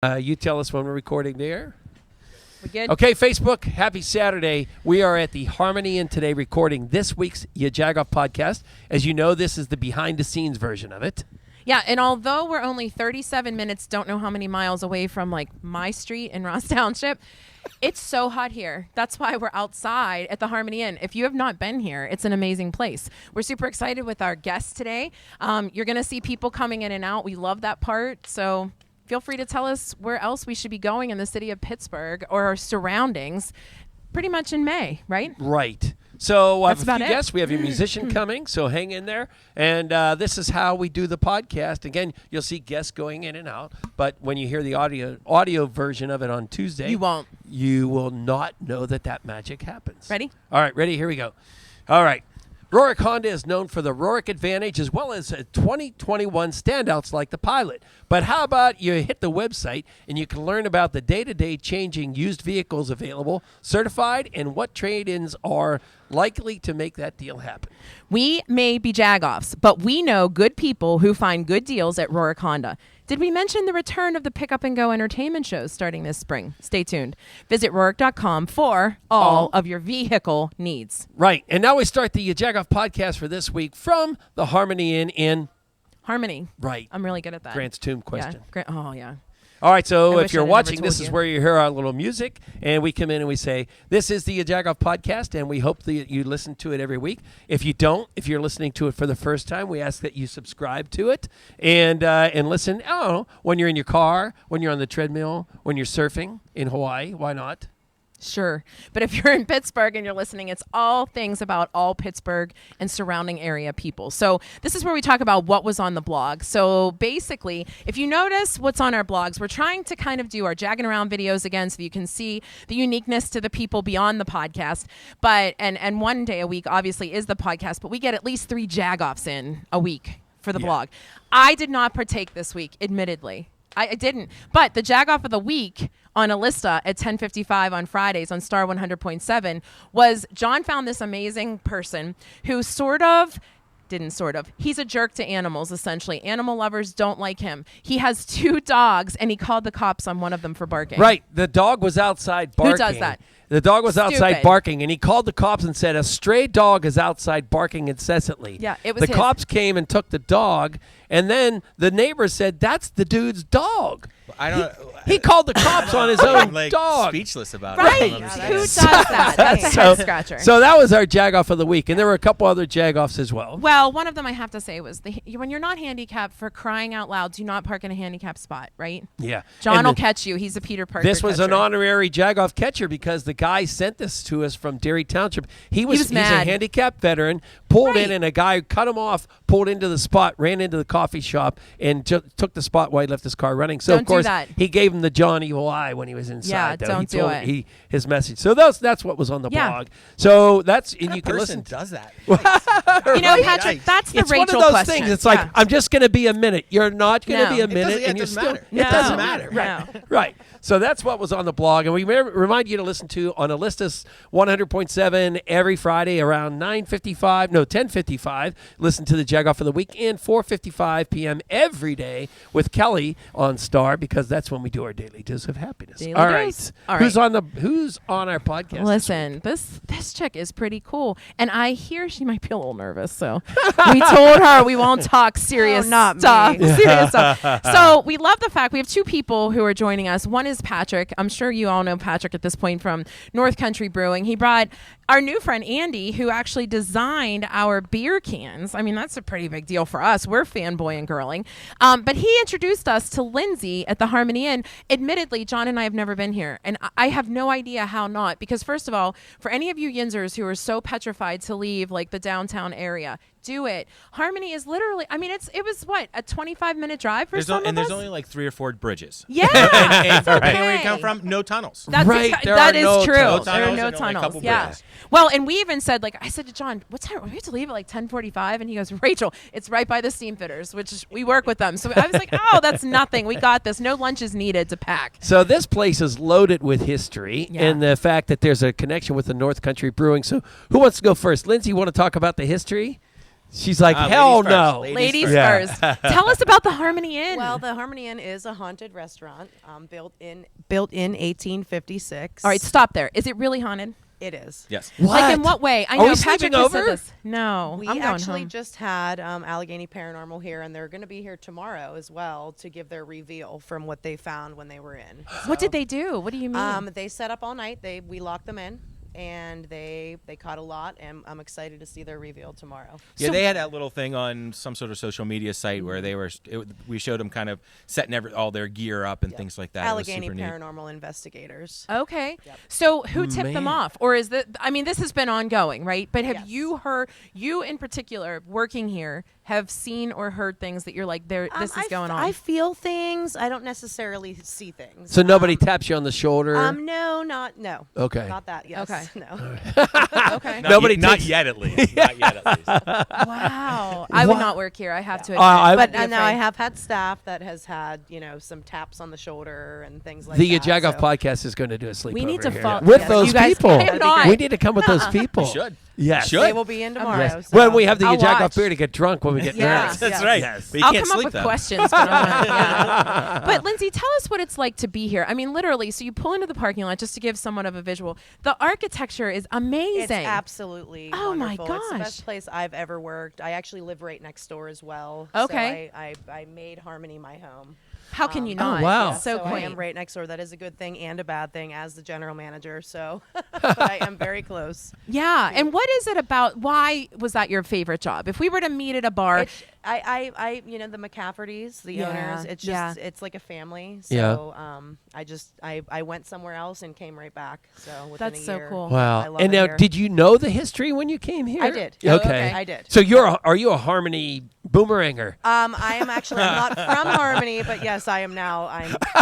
You tell us when we're recording there. We good? Okay, Facebook, happy Saturday. We are at the Harmony Inn today recording this week's YaJagoff Podcast. As you know, this is the behind-the-scenes version of it. Yeah, and although we're only 37 minutes, don't know how many miles away from, like, my street in Ross Township, it's so hot here. That's why we're outside at the Harmony Inn. If you have not been here, it's an amazing place. We're super excited with our guests today. You're going to see people coming in and out. We love that part, so feel free to tell us where else we should be going in the city of Pittsburgh or our surroundings pretty much in May, right? Right. So I have a few about it. guests. We have a musician coming, so hang in there. And this is how we do the podcast. Again, you'll see guests going in and out. But when you hear the audio version of it on Tuesday, You won't. You will not know that magic happens. Ready? All right, ready? Here we go. All right. Rohrich Honda is known for the Rohrich Advantage as well as 2021 standouts like the Pilot. But how about you hit the website and you can learn about the day-to-day changing used vehicles available, certified, and what trade-ins are likely to make that deal happen. We may be Jagoffs, but we know good people who find good deals at Rohrich Honda. Did we mention the return of the Pick Up and Go entertainment shows starting this spring? Stay tuned. Visit Rohrich.com for all of your vehicle needs. Right. And now we start the YaJagoff Podcast for this week from the Harmony Inn in Harmony. Right. I'm really good at that. Grant's Tomb question. Yeah. Oh, yeah. All right, so I if wish you're I'd never watching, told this is you. where you hear our little music, and we come in and we say, this is the YaJagoff Podcast, and we hope that you listen to it every week. If you don't, if you're listening to it for the first time, we ask that you subscribe to it and listen, I don't know, when you're in your car, when you're on the treadmill, when you're surfing in Hawaii, why not? Sure. But if you're in Pittsburgh and you're listening, it's all things about all Pittsburgh and surrounding area people. So this is where we talk about what was on the blog. So basically, if you notice what's on our blogs, we're trying to kind of do our jagging around videos again so you can see the uniqueness to the people beyond the podcast. But and one day a week obviously is the podcast, but we get at least 3 Jagoffs in a week for the blog. I did not partake this week, admittedly. I didn't. But the Jagoff of the week on Alista at 10:55 on Fridays on Star 100.7 was John found this amazing person who he's a jerk to animals, essentially. Animal lovers don't like him. He has 2 dogs, and he called the cops on one of them for barking. Right. The dog was outside barking. Who does that? The dog was outside Stupid. barking, and he called the cops and said, a stray dog is outside barking incessantly. Yeah, it was The his. cops came and took the dog, and then the neighbor said, that's the dude's dog. I don't. He called the cops on his own I'm dog. speechless about Right. it. I don't Who understand. does that? That's a head scratcher. So that was our Jagoff of the week, and there were a couple other Jagoffs as well. Well, one of them I have to say was when you're not handicapped, for crying out loud, do not park in a handicapped spot, right? Yeah. John And will catch you. He's a Peter Parker This was an catcher. honorary Jagoff catcher because the guy sent this to us from Derry Township. He's mad. a handicapped veteran, pulled in, Right. and a guy cut him off, pulled into the spot, ran into the coffee shop, and took the spot while he left his car running. So, Don't of do course, that. he gave him the John Evil Eye when he was inside. Yeah, though. don't he do told it. His message. So that's what was on the Yeah. blog. So that's and What you kind can of person listen. does that? You know, Patrick, that's the It's Rachel one of those question. things. It's like, Yeah. I'm just going to be a minute. You're not going to No. be a It minute, doesn't- and it you're doesn't still. matter. It doesn't No. matter. No. Right. So that's what was on the blog, and we remind you to listen to on Alista's 100.7 every Friday around 10:55. Listen to the Jagoff of the Week and 4:55 p.m. every day with Kelly on Star because that's when we do our daily dose of happiness. Daily All dose. right. All Who's right. on our podcast? Listen, this chick is pretty cool, and I hear she might be a little nervous. So we told her we won't talk serious not stuff. me. Serious stuff. So we love the fact we have 2 people who are joining us. One is Patrick. I'm sure you all know Patrick at this point from North Country Brewing. He brought our new friend Andy, who actually designed our beer cans. I mean, that's a pretty big deal for us. We're fanboy and girling. But he introduced us to Lindsay at the Harmony Inn. Admittedly, John and I have never been here, and I have no idea how not. Because first of all, for any of you Yinzers who are so petrified to leave like the downtown area, do it. Harmony is literally, I mean, it was what, a 25-minute drive for some of us? There's only like 3 or 4 bridges. Yeah. And it's okay. depending where you come from, no tunnels. That's Right, there that are is no true. tunnels. There are Tunnels no and only a tunnels. couple Yeah. bridges. Well, and we even said, like, I said to John, what time? We have to leave at like 10:45, and he goes, Rachel, it's right by the steam fitters, which we work with them. So I was like, oh, that's nothing. We got this. No lunch is needed to pack. So this place is loaded with history Yeah. and the fact that there's a connection with the North Country Brewing. So who wants to go first? Lindsay, you want to talk about the history? She's like, hell ladies no. first. Ladies Yeah. first. Tell us about the Harmony Inn. Well, the Harmony Inn is a haunted restaurant built in 1856. All right, stop there. Is it really haunted? It is. Yes. What? Like in what way? I Are know we Patrick sleeping just said over? this. No, We I'm going actually home. just had Allegheny Paranormal here, and they're going to be here tomorrow as well to give their reveal from what they found when they were in. What did So, they do? What do you mean? They set up all night. We locked them in, and they caught a lot, and I'm excited to see their reveal tomorrow. Yeah, So- they had that little thing on some sort of social media site where they were. We showed them kind of setting all their gear up and things like that. Allegheny it was super neat. Paranormal Investigators. Okay. Yep. So who tipped them Man. off? Or is that, I mean, this has been ongoing, right? But have Yes. you heard, you in particular, working here, have seen or heard things that you're like, this is going on? I feel things. I don't necessarily see things. So nobody taps you on the shoulder? No. Okay. Not that. Yes. Okay. No. Okay. Nobody not takes- yet, at least. Not yet, at least. Wow. I would What? not work here. I have to admit. I- But I'd be now I afraid. have had staff that has had, some taps on the shoulder and things like The that. YaJagoff so- Podcast is going to do a sleepover We need to here. follow- with yes, those you guys people. can. I am not. We need to come with those people. You should. Yes. Should. They will be in tomorrow. Yes. so- When we have the I'll YaJagoff watch. beer to get drunk when we get Yeah. nervous. That's Yes. right. Yes. But you I'll can't come up sleep with though. questions. But, yeah. But Lindsay, tell us what it's like to be here. I mean, literally, so you pull into the parking lot just to give somewhat of a visual. The architecture is amazing. It's absolutely Oh my wonderful. It's the gosh. best place I've ever worked. I actually live right next door as well. Okay. So I made Harmony my home. How can you Oh, not? wow. So I quaint. am right next door. That is a good thing and a bad thing as the general manager. So but I am very close. Yeah. And what is it about? Why was that your favorite job? If we were to meet at a bar, I the McCaffertys, the Yeah, owners, it's yeah. just it's like a family. Yeah. So I went somewhere else and came right back. So within That's a so year. cool. I Wow. love And it now, here. did you know the history when you came here? I did. Oh, Okay. okay. I did. So are you a Harmony boomeranger? I am actually I'm not from Harmony, but yes, I am now.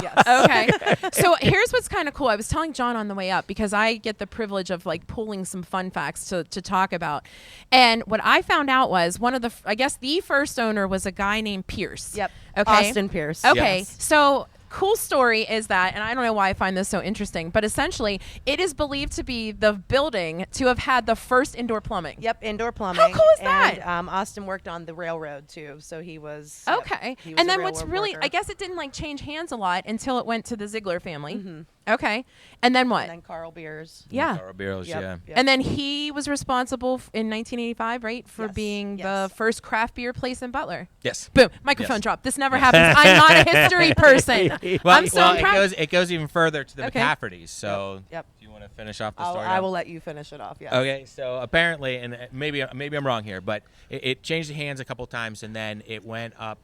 Yes. okay. So here's what's kind of cool. I was telling John on the way up because I get the privilege of like pulling some fun facts to talk about. And what I found out was I guess the first owner was a guy named Pierce. Yep. Okay. Austin Pierce. Okay. Yes. So cool story is that, and I don't know why I find this so interesting, but essentially it is believed to be the building to have had the first indoor plumbing. Yep, indoor plumbing. How cool is that? And Austin worked on the railroad too, so he was. yep, Okay. he was And a then what's railroad really, worker. I guess it didn't like change hands a lot until it went to the Ziegler family. Okay. And then what? And then Carl Beers. Yeah. Carl Barrels, Yep, yeah. yep. And then he was responsible in 1985, right, for Yes, being the yes. first craft beer place in Butler. Yes. Boom, microphone Yes. drop. This never happens. I'm not a history person. I'm so impressed. it goes even further to the Okay. McCaffertys. So, Yep. do you want to finish off the I story? will let you finish it off. Yes. Okay, so apparently, and maybe I'm wrong here, but it changed hands a couple times, and then it went up.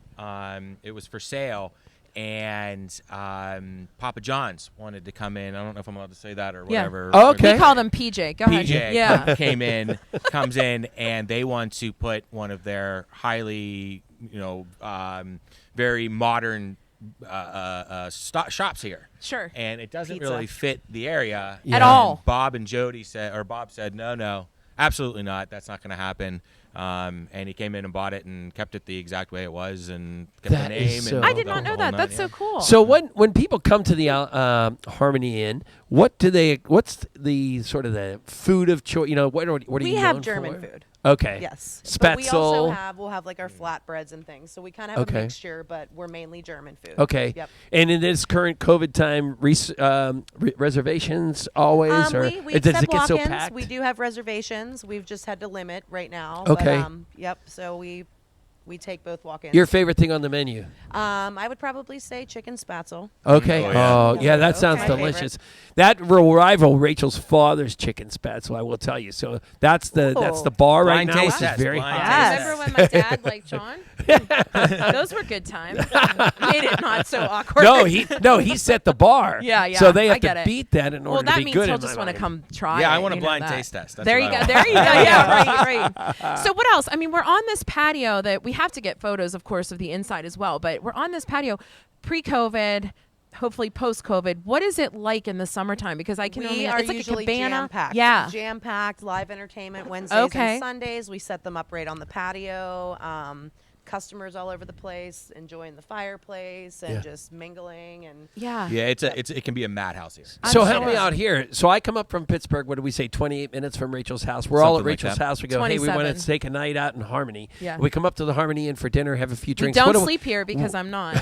It was for sale, and Papa John's wanted to come in. I don't know if I'm allowed to say that or Yeah. whatever. Oh, okay. We call them PJ. Go ahead. PJ Yeah. comes in, and they want to put one of their highly, very modern shops here. Sure. And it doesn't Pizza. really fit the area At And all. Bob said, no, absolutely not. That's not going to happen. And he came in and bought it and kept it the exact way it was and kept That the is name. so and I did the not know whole that. nine, That's yeah. so cool. So when people come to the Harmony Inn, what's the sort of the food of choice? What are We you have known German for? food. Okay. Yes. But we also Spetzel. we'll have like our flatbreads and things. So we kind of have Okay. a mixture, but we're mainly German food. Okay. Yep. And in this current COVID time, reservations always, or We does accept it get so walk-ins. packed? We do have reservations. We've just had to limit right now. Okay. But, yep. So we take both walk-ins. Your favorite thing on the menu? I would probably say chicken spatzel. Okay. Oh, Oh, yeah. yeah, that sounds My delicious. That will rival Rachel's father's chicken spatzel, I will tell you. So that's the Ooh. bar right Blind now, taste which is test, very blind hot. Yes. Remember when my dad liked John? Those were good times. Made it not so awkward. No, he set the bar. Yeah, yeah, So they have I get to it. beat that in Well, order to that be means good. he'll in just my want to mind. come try. Yeah, I it, want a you know blind that. taste test. That's There what you I go. want. There you go. Yeah, right. So what else? I mean, we're on this patio that we have to get photos, of course, of the inside as well. But we're on this patio, pre-COVID, hopefully post-COVID. What is it like in the summertime? Because I can We only. are It's like usually a cabana. jam-packed. Yeah. Jam-packed, live entertainment Wednesdays Okay. and Sundays. We set them up right on the patio. customers all over the place, enjoying the fireplace and just mingling and Yeah. Yeah, it can be a madhouse here. So help sure. me out here. So I come up from Pittsburgh. What do we say? 28 minutes from Rachel's house. We're all at Something like Rachel's that. house. We go, hey, we want 27. to take a night out in Harmony. Yeah. We come up to the Harmony Inn for dinner, have a few We drinks. don't What do sleep here because I'm not. you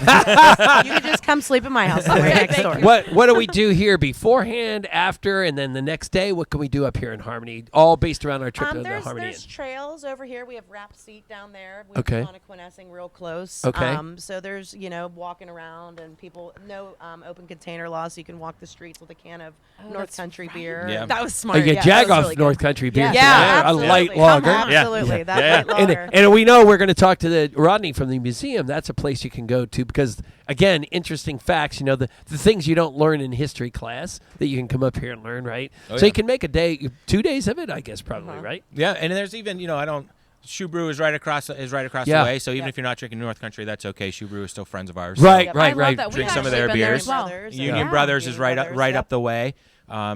can just come sleep at my house. I'm right next door. What do we do here beforehand, after, and then the next day? What can we do up here in Harmony? All based around our trip to the Harmony Inn. There's trails over here. We have wrapped seat down there. We Okay. have Quinessing real close. Okay. So there's, walking around and people, no open container law, so you can walk the streets with a can of North that's Country right. beer. Yeah. That was smart. Yeah, that was Jagoff really good. North Country beer. Yeah, from there, absolutely. a light Come lager. on, absolutely. That light And, lager. and we know we're going to talk to the Rodney from the museum. That's a place you can go to because, again, interesting facts. The things you don't learn in history class that you can come up here and learn, right? Oh, So yeah. you can make a day, 2 days of it, I guess, probably, right? Yeah, and there's even Shoe Brew is right across Yeah. the way. So even if you're not drinking North Country, that's okay. Shoe Brew is still friends of ours. Right, Yep. right, I love right. that. We Drink some of actually their been there beers. as well. Brothers, Union yeah. Brothers is right Brothers, up the way.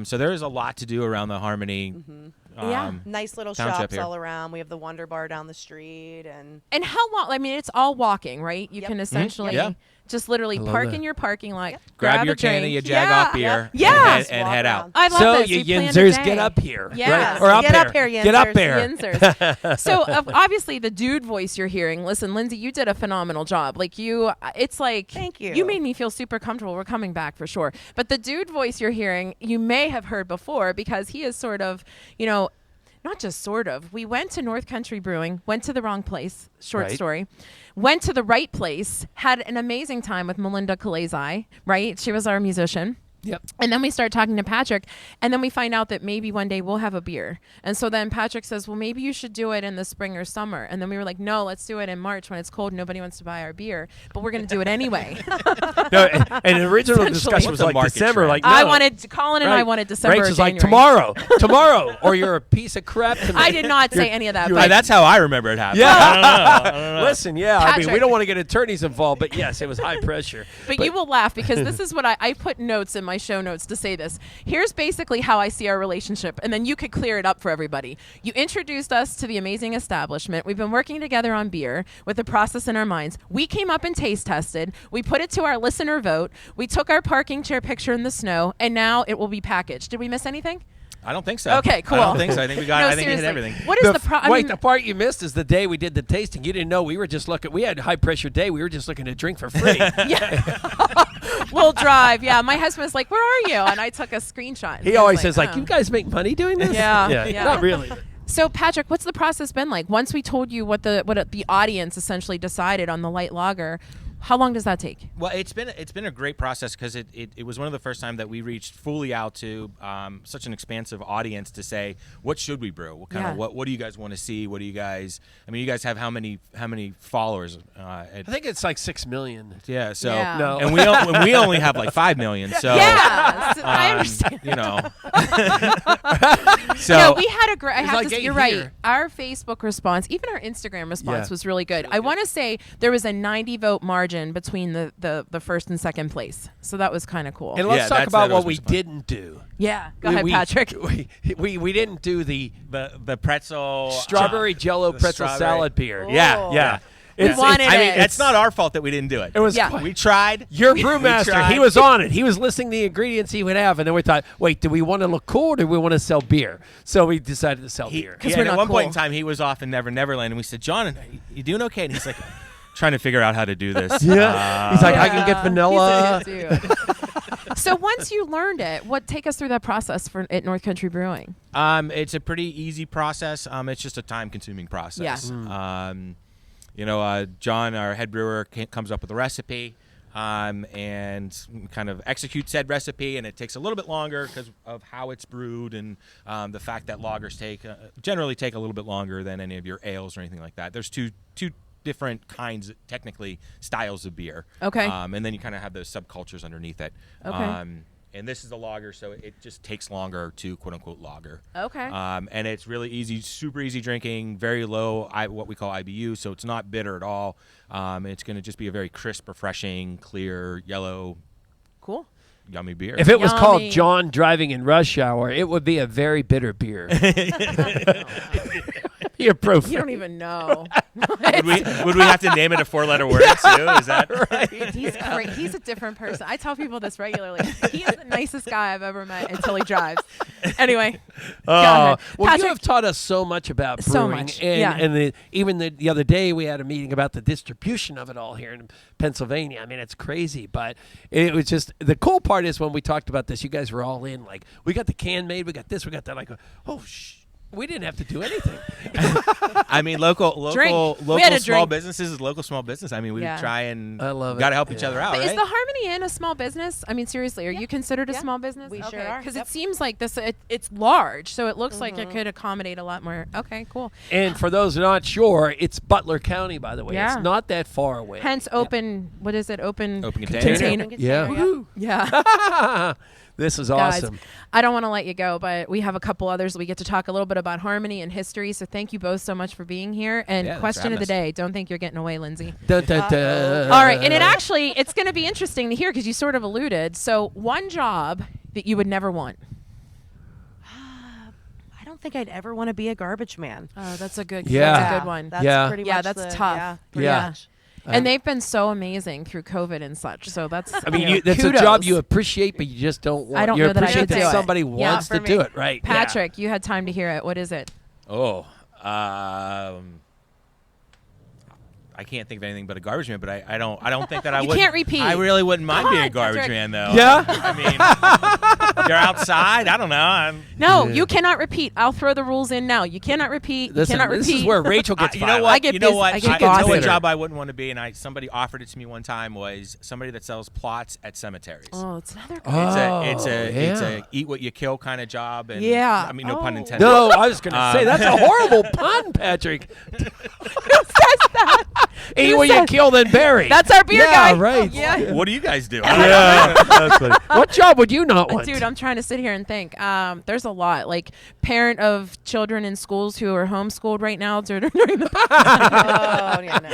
So there is a lot to do around the Harmony. Yeah. Nice little Township shops here. all around. We have the Wonder Bar down the street, and And how long? I mean, it's all walking, right? You Yep. can essentially Yeah. just literally love park that. in your parking lot, Grab grab your a can drink. of your Jagoff beer Yeah. and head out. I love So this. you We planned a Yinzers, day. get up here. Yeah. Right? Or up Get there. up here, Get up Yinzers. there. Yinzers. So obviously the dude voice you're hearing. Listen, Lindsay, you did a phenomenal job. It's like Thank you. You made me feel super comfortable. We're coming back for sure. But the dude voice you're hearing, you may have heard before because he is sort of, not just sort of. We went to North Country Brewing, went to the wrong place, short Right. story, went to the right place, had an amazing time with Melinda Kalezai, right? She was our musician. Yep. And then we start talking to Patrick, and then we find out that maybe one day we'll have a beer. And so then Patrick says, well, maybe you should do it in the spring or summer. And then we were like, no, let's do it in March when it's cold and nobody wants to buy our beer, but we're going to do it anyway. No, and the original Essentially. discussion What's was a like market December. trend? Like, no. I wanted, Colin and I Right. wanted December or Rachel's like, January. tomorrow, or you're a piece of crap to me. I did not say any of that. you're but like, That's how I remember it happening. Yeah. I don't know. Listen, yeah, I mean, we Patrick. don't want to get attorneys involved, but yes, it was high pressure. But you will laugh because this is what I put notes in my show notes to say this. Here's basically how I see our relationship, and then you could clear it up for everybody. You introduced us to the amazing establishment. We've been working together on beer with the process in our minds. We came up and taste tested. We put it to our listener vote. We took our parking chair picture in the snow, and now it will be packaged. Did we miss anything? I don't think so. Okay, cool. I don't think so. I think we got. No, I think we hit seriously. everything. What is the problem? The part you missed is the day we did the tasting. You didn't know we were just looking. We had a high pressure day. We were just looking to drink for free. We'll drive. Yeah, my husband was like, "Where are you?" And I took a screenshot. And He was always says, "Oh." "You guys make money doing this?" Yeah. Not really. So, Patrick, what's the process been like? Once we told you what the audience essentially decided on the light lager, how long does that take? Well, it's been a great process because it was one of the first time that we reached fully out to such an expansive audience to say, what should we brew? What kind of what do you guys want to see? What do you guys? I mean, you guys have how many followers? I think it's like 6 million. Yeah. So Yeah. No. and we only have like 5 million. So Yeah, I understand. So No, we had a great. I It's have like to. 8 You're right. here. Our Facebook response, even our Instagram response, Yeah. was really good. I want to say there was a 90 vote margin between the first and second place, so that was kind of cool. And let's Yeah, talk that about was what we fun. didn't do. Yeah, go ahead, Patrick. We didn't do the the pretzel strawberry Jello the pretzel strawberry- salad beer. Yeah, Oh. Yeah. We wanted I mean, it. it's not our fault that we didn't do it. It was Yeah. quite- We tried. Your brewmaster, tried. he was on it. He was listing the ingredients he would have, and then we thought, wait, do we want to look cool or do we want to sell beer? So we decided to sell beer. 'Cause Yeah, we're and not at one point in cool. time, he was off in Neverland, and we said, John, you doing okay? And he's like, trying to figure out how to do this. Yeah. He's like, I can get vanilla. He's a dude. So once you learned it, take us through that process at North Country Brewing. It's a pretty easy process. It's just a time-consuming process. Yeah. John, our head brewer, comes up with a recipe and kind of executes said recipe, and it takes a little bit longer because of how it's brewed and the fact that lagers generally take a little bit longer than any of your ales or anything like that. There's two different kinds, technically, styles of beer. Okay. And then you kind of have those subcultures underneath it. Okay. And this is a lager, so it just takes longer to quote-unquote lager. Okay. And it's really easy, super easy drinking, very low, what we call IBU, so it's not bitter at all. It's going to just be a very crisp, refreshing, clear, yellow, Cool. yummy beer. If it was called Yummy. John driving in rush hour, it would be a very bitter beer. You're profane. You don't even know. Would we have to name it a 4-letter word too? Is that right? He's great. He's a different person. I tell people this regularly. He is the nicest guy I've ever met until he drives. Anyway, go ahead. Well, Patrick, you have taught us so much about So brewing. much, And, yeah. and even the other day, we had a meeting about the distribution of it all here in Pennsylvania. I mean, it's crazy. But it was just, the cool part is when we talked about this, you guys were all in. Like, we got the can made, we got this, we got that. Like, oh, we didn't have to do anything. I mean, local We had a small drink. businesses is local small business. I mean, we Yeah. try and I love it. got to help each other out, but right? is the Harmony Inn a small business? I mean, seriously, are you considered a Yeah. small business? We sure are. Because Yep. it seems like this. It's large, so it looks like it could accommodate a lot more. Okay, cool. And for those who are not sure, it's Butler County, by the way. Yeah. It's not that far away. Hence, open. What is it? Open container. Open Yeah. container, yep. Yeah. This is Guys, awesome. I don't want to let you go, but we have a couple others. We get to talk a little bit about harmony and history. So thank you both so much for being here. And Yeah, thanks for question of having the us. day: don't think you're getting away, Lindsay. Dun, dun, dun. All right, and it's going to be interesting to hear because you sort of alluded. So one job that you would never want. I don't think I'd ever want to be a garbage man. Oh, that's a good. Yeah. That's a good one. That's Yeah. pretty Yeah, much that's the- tough. Yeah. pretty Yeah. much. And they've been so amazing through COVID and such. So that's. I mean, you know, that's kudos. a job you appreciate, but you just don't want. I don't you know that I appreciate could do it. somebody Yeah, wants for to do me. it, right? Yeah. Patrick, you had time to hear it. What is it? Oh, I can't think of anything but a garbage man. But I don't think that I You would. can't repeat. I really wouldn't mind Come being on, a garbage Patrick. man, though. Yeah? I mean, you're outside. I don't know. No, Yeah. you cannot repeat. I'll throw the rules in now. You cannot repeat. Listen, you cannot this repeat. is where Rachel gets you know violent. what? I get you know busy- what? I get you know what gossip. job I wouldn't want to be, and somebody offered it to me one time was somebody that sells plots at cemeteries. Oh, it's another. It's yeah. a eat what you kill kind of job. And Yeah. I mean, no pun Oh. intended. No, I was going to say that's a horrible pun, Patrick. Who says that? Eat Who what you said- kill, then bury. That's our beer Yeah, guy. right. Yeah. What do you guys do? Yeah, that's funny. What job would you not want? Dude, I'm trying to sit here and think. There's a lot. Like parent of children in schools who are homeschooled right now during the. Oh, yeah, no.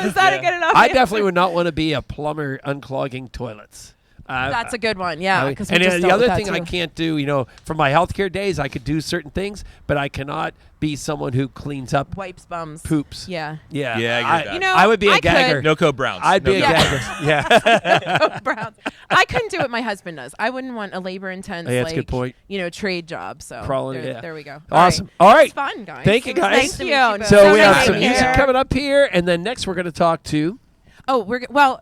Is that a good enough? I answer? definitely would not want to be a plumber unclogging toilets. That's a good one. Yeah. and 'cause we just the dealt other with that thing I too. can't do, from my healthcare days, I could do certain things, but I cannot be someone who cleans up Wipes bums. poops. Yeah. Yeah, Yeah, I agree with that. You know, I would be a I could. gagger. No code Browns. I'd be No a code gagger. Yeah. Browns. I couldn't do what my husband does. I wouldn't want a labor intense, Yeah, that's a good point. trade job. So Crawling, there, yeah. there we go. Awesome. All right. It's fun, guys. Thank you, It was guys. Nice to meet you. So we nice have to some meet music you. coming up here, and then next we're going to talk to. Oh,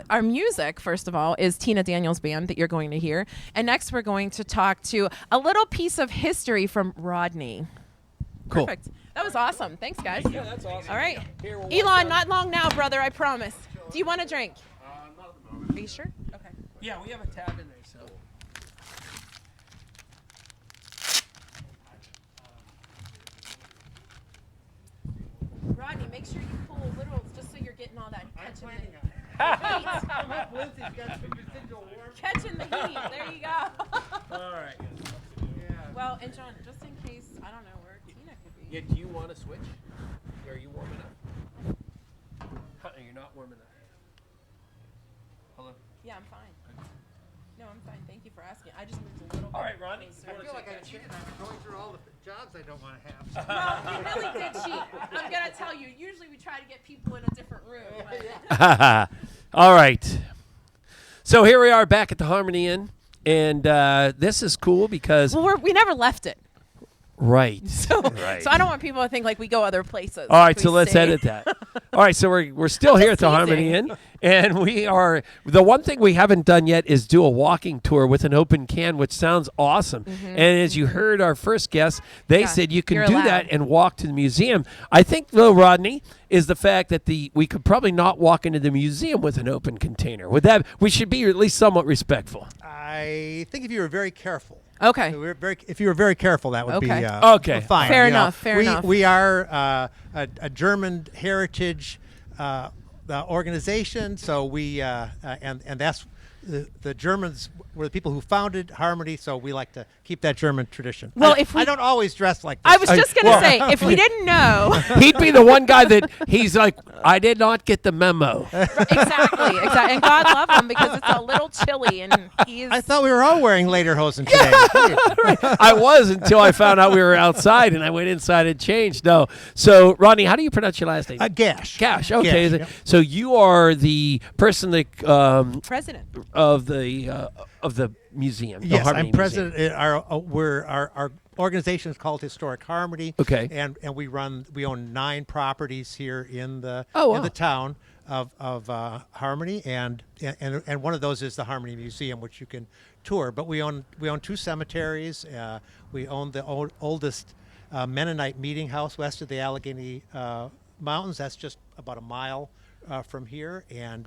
our music, first of all, is Tina Daniels' band that you're going to hear. And next we're going to talk to a little piece of history from Rodney. Cool. Perfect. That was awesome. Thanks, guys. Yeah, that's awesome. All right. Here, we'll Elon, not long now, brother, I promise. Do you want a drink? Not at the moment. Are you sure? Okay. Yeah, we have a tab in there, so. Rodney, make sure you pull literals just so you're getting all that catching the heat. Catching the heat. There you go. All right. Well, and John, just in case, I don't know where Tina could be. Yeah, do you want to switch? Are you warm enough? You're not warm enough. Hello? Yeah, I'm fine. No, I'm fine. Thank you for asking. I just moved a little bit. All right, Ronnie. closer. I feel like I'm cheating. I've been going through all the jobs I don't want to have. Well, you really did cheat. I'm going to tell you. Usually we try to get people in a different room. But All right. So here we are back at the Harmony Inn, and this is cool because well, we never left it. right. So, Right. so I don't want people to think like we go other places. All right, We so let's stay. edit that. All right, so we're still here at the Harmony Inn, and we are the one thing we haven't done yet is do a walking tour with an open can, which sounds awesome. And as you heard our first guest, they Yeah, said you can you're do allowed. that and walk to the museum. I think though, Rodney, is the fact that we could probably not walk into the museum with an open container. We should be at least somewhat respectful. I think if you were very careful. Okay. If you were very careful, that would be Okay. Okay. fine. Fair You know, enough, fair enough. We are a German heritage organization, so we and that's the Germans we're the people who founded Harmony, so we like to keep that German tradition. Well, I don't always dress like this. I was just going to say, if we didn't know. He'd be the one guy that he's like, I did not get the memo. Exactly. And God love him because it's a little chilly, and he's. I thought we were all wearing lederhosen today. I was until I found out we were outside, and I went inside and changed. No. So, Rodney, how do you pronounce your last name? Gash. Gash. Okay. Gash, yep. So you are the person that president of the museum. The Yes, Harmony I'm president. Museum. Our organization is called Historic Harmony. Okay. And we own 9 properties here in the Oh, wow. in the town of Harmony, and one of those is the Harmony Museum, which you can tour. But we own 2 cemeteries. We own the oldest Mennonite meeting house west of the Allegheny Mountains. That's just about a mile from here, and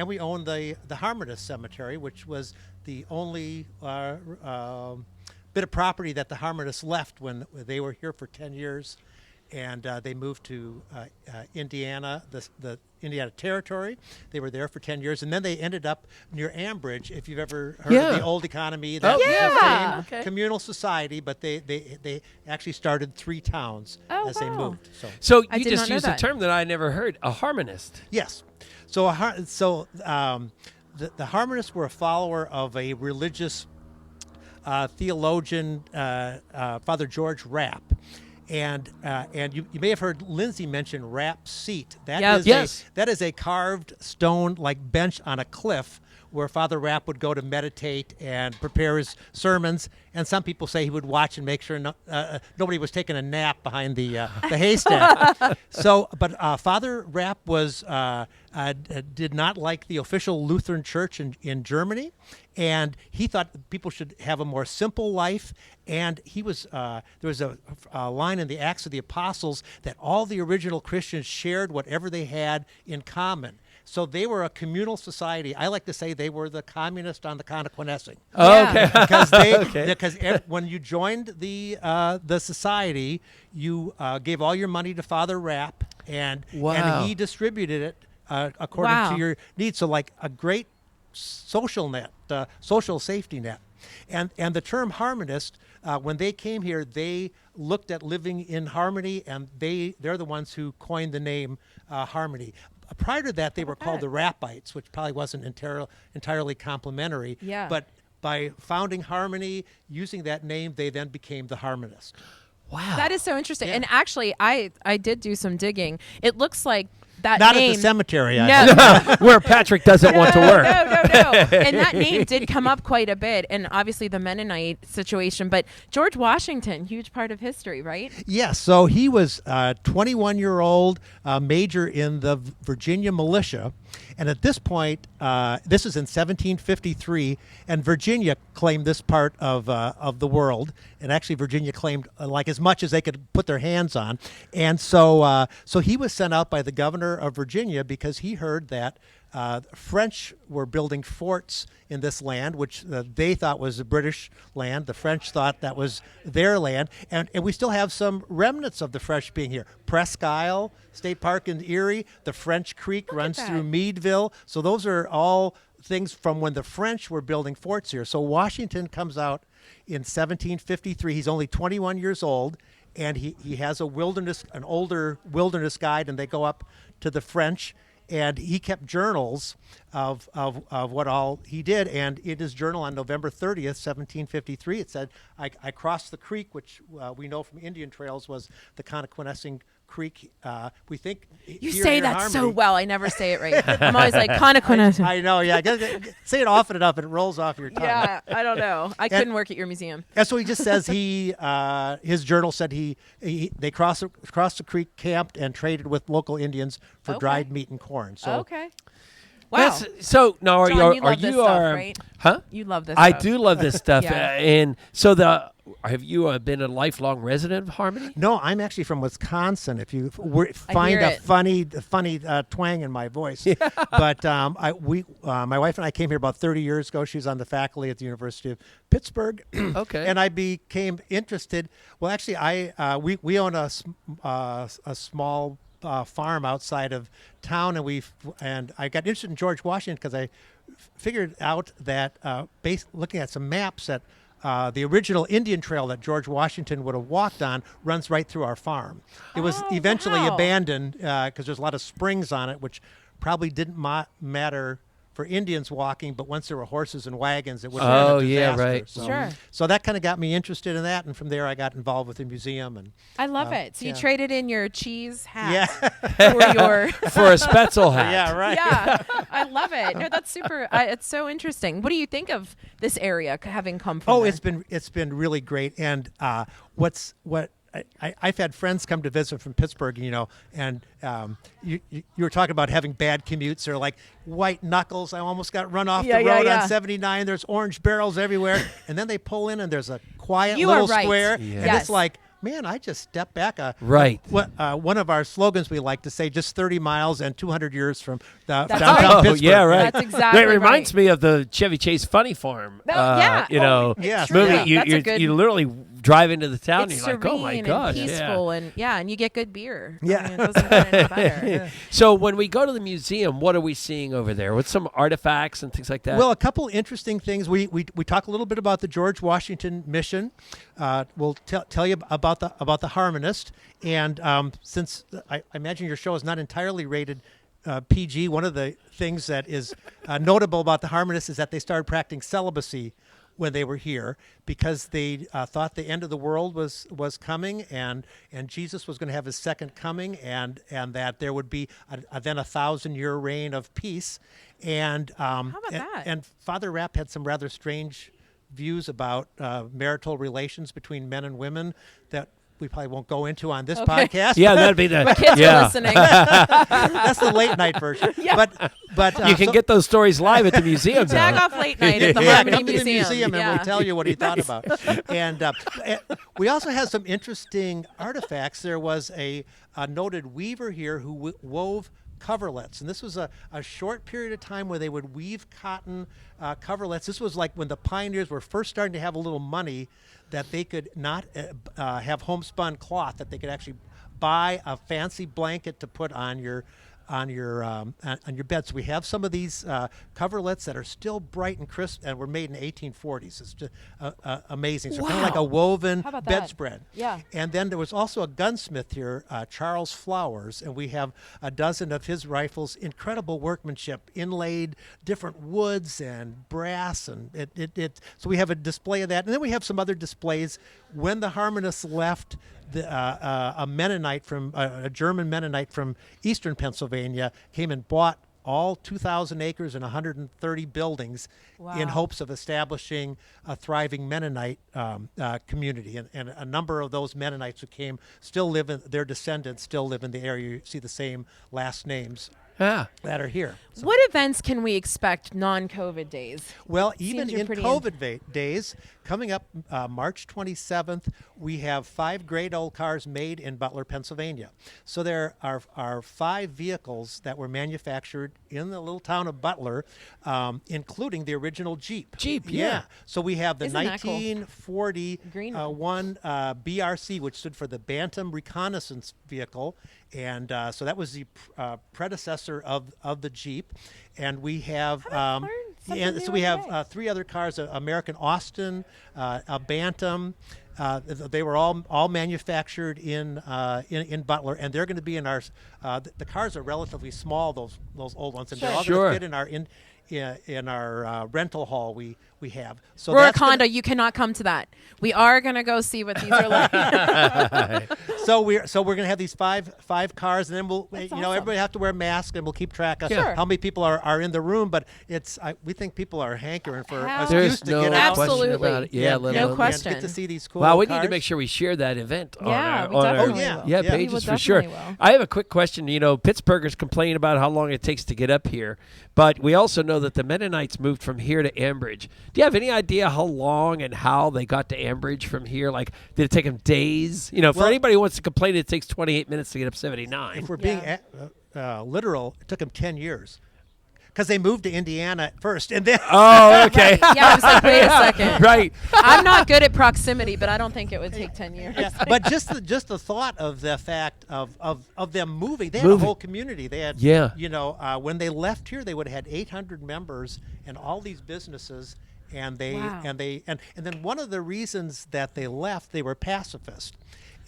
we own the Harmonist Cemetery, which was the only bit of property that the Harmonists left when they were here for 10 years, and they moved to Indiana, the Indiana Territory. They were there for 10 years, and then they ended up near Ambridge. If you've ever heard of the Old Economy, that was the same communal society, but they actually started 3 towns as they moved. So I you did just not know used a that. term that I never heard, a harmonist. Yes. So the Harmonists were a follower of a religious theologian, Father George Rapp. And you may have heard Lindsay mention Rapp's seat. That is a carved stone like bench on a cliff where Father Rapp would go to meditate and prepare his sermons. And some people say he would watch and make sure nobody was taking a nap behind the haystack. But Father Rapp did not like the official Lutheran Church in Germany, and he thought people should have a more simple life. And he was there was a line in the Acts of the Apostles that all the original Christians shared whatever they had in common. So they were a communal society. I like to say they were the communist on the Connoquenessing. Oh, okay. Because when you joined the society, you gave all your money to Father Rapp, and he distributed it according to your needs. So like a great social net, social safety net. And the term harmonist, when they came here, they looked at living in harmony, and they're the ones who coined the name Harmony. Prior to that, they were called the Rappites, which probably wasn't entirely complimentary. Yeah. But by founding Harmony, using that name, they then became the Harmonists. Wow. That is so interesting. And actually, I did do some digging. It looks like that Not name. at the cemetery. No. Where Patrick doesn't want to work. No. And that name did come up quite a bit, and obviously the Mennonite situation. But George Washington, huge part of history, right? Yes, so he was a 21-year-old major in the Virginia militia. And at this point, this is in 1753, and Virginia claimed this part of the world. And actually, Virginia claimed like as much as they could put their hands on. And so he was sent out by the governor of Virginia because he heard that French were building forts in this land, which they thought was the British land. The French thought that was their land. And we still have some remnants of the French being here. Presque Isle State Park in Erie, the French Creek runs through Meadville. So those are all things from when the French were building forts here. So Washington comes out in 1753. He's only 21 years old, and he has an older wilderness guide, and they go up to the French. And he kept journals of what all he did. And in his journal on November 30th, 1753, it said, I crossed the creek, which we know from Indian trails was the Connoquenessing Creek. We think You say that so well. I never say it right. I'm always like, Connoquenessing. I know, yeah. Say it often enough, and it rolls off your tongue. Yeah, I don't know. I couldn't work at your museum. And so he just says his journal said they crossed the creek, camped, and traded with local Indians for dried meat and corn. So Okay. Wow. So now John, you love this stuff, right? Huh? You love this I stuff. do love this stuff. Yeah. And so have you been a lifelong resident of Harmony? No, I'm actually from Wisconsin. If you find a funny twang in my voice, but my wife and I came here about 30 years ago. She was on the faculty at the University of Pittsburgh. Okay, and I became interested. Well, actually, we own a small farm outside of town, and I got interested in George Washington because figured out that looking at some maps that the original Indian Trail that George Washington would have walked on runs right through our farm. It was eventually abandoned because there's a lot of springs on it, which probably didn't matter for Indians walking, but once there were horses and wagons, it would have been a disaster. Right. So, Sure. So that kind of got me interested in that, and from there I got involved with the museum. And I love it. So you yeah. traded in your cheese hat yeah, for your For a Spetzel hat. yeah, right. Yeah, I love it. No, that's super. It's so interesting. What do you think of this area having come from? Oh, there? it's been really great. And I've had friends come to visit from Pittsburgh, and you were talking about having bad commutes. They're like white knuckles. I almost got run off the road on 79. There's orange barrels everywhere. And then they pull in and there's a quiet You little are right. square. Yeah. And Yes. it's like, man, I just stepped back. Right. One of our slogans we like to say, just 30 miles and 200 years from downtown right. Pittsburgh. Yeah, right. That's exactly It reminds right. me of the Chevy Chase Funny Farm. Yeah. Yes. movie. Yeah. You, That's a you, good- you literally drive into the town It's and you're like, oh my serene gosh. and peaceful, and you get good beer. Yeah. I mean, it doesn't get any better. So when we go to the museum, what are we seeing over there? What's some artifacts and things like that? Well, a couple interesting things. We talk a little bit about the George Washington mission. We'll tell you about the harmonist. And since I imagine your show is not entirely rated PG, one of the things that is notable about the harmonists is that they started practicing celibacy when they were here because they thought the end of the world was coming and Jesus was going to have his second coming and that there would be then a 1,000-year reign of peace. And How about that? And Father Rapp had some rather strange views about marital relations between men and women that we probably won't go into on this podcast. yeah, that'd be the My kids are listening. That's the late night version. Yeah. But You can get those stories live at the museum. though. Jagoff late night at the yeah, Harmony come to the museum and Yeah. we'll tell you what he thought about. And we also have some interesting artifacts. There was a noted weaver here who wove coverlets, and this was a short period of time where they would weave cotton coverlets. This was like when the pioneers were first starting to have a little money that they could not have homespun cloth, that they could actually buy a fancy blanket to put on your bed. So we have some of these coverlets that are still bright and crisp and were made in the 1840s. It's just amazing. So kind of like a woven How about that? bedspread. Yeah. And then there was also a gunsmith here, Charles Flowers, and we have a dozen of his rifles. Incredible workmanship, inlaid different woods and brass, and so we have a display of that. And then we have some other displays. When the harmonists left, a Mennonite from a German Mennonite from eastern Pennsylvania came and bought all 2,000 acres and 130 buildings in hopes of establishing a thriving Mennonite community. And a number of those Mennonites who came still live in, their descendants still live in the area. You see the same last names Yeah. that are here. So, What events can we expect non-COVID days? well, Seems even you're in pretty COVID days, coming up March 27th, we have 5 great old cars made in Butler, Pennsylvania. So there are 5 vehicles that were manufactured in the little town of Butler, including the original Jeep. Jeep, yeah. So we have the Isn't that cool? 1940 Green one BRC, which stood for the Bantam Reconnaissance Vehicle. And so that was the predecessor of the Jeep. And we have learn something so new we every day. have 3 other cars: American Austin, a Bantam. They were all manufactured in Butler, and they're going to be in our. The cars are relatively small; those old ones, and they're all Sure. going to fit in our rental hall we have. So Rohrich that's gonna- Honda, you cannot come to that. We are going to go see what these are like. So we're going to have these five cars, and then we'll awesome. everybody have to wear masks, and we'll keep track of Sure. how many people are in the room. But we think people are hankering for Hell a There's excuse to no get out. question Absolutely. about it. Yeah, and- let No alone- and question. get to see these cool. Wow, we need to cars. make sure we share that event. Yeah, on we our, definitely yeah. will. Yeah, We pages will for sure. definitely will. I have a quick question. Pittsburghers complaining about how long it takes to get up here, but we also know that the Mennonites moved from here to Ambridge. Do you have any idea how long and how they got to Ambridge from here? Like, did it take them days? For Well- anybody who wants to complain, it takes 28 minutes to get up 79. If we're being literal, it took them 10 years. because they moved to Indiana first, and then Oh, okay. Yeah, I was like, wait a second. Right. I'm not good at proximity, but I don't think it would take 10 years. Yeah, but just the thought of the fact of them moving, they had a whole community. They had, when they left here, they would have had 800 members and all these businesses, and then one of the reasons that they left, they were pacifist.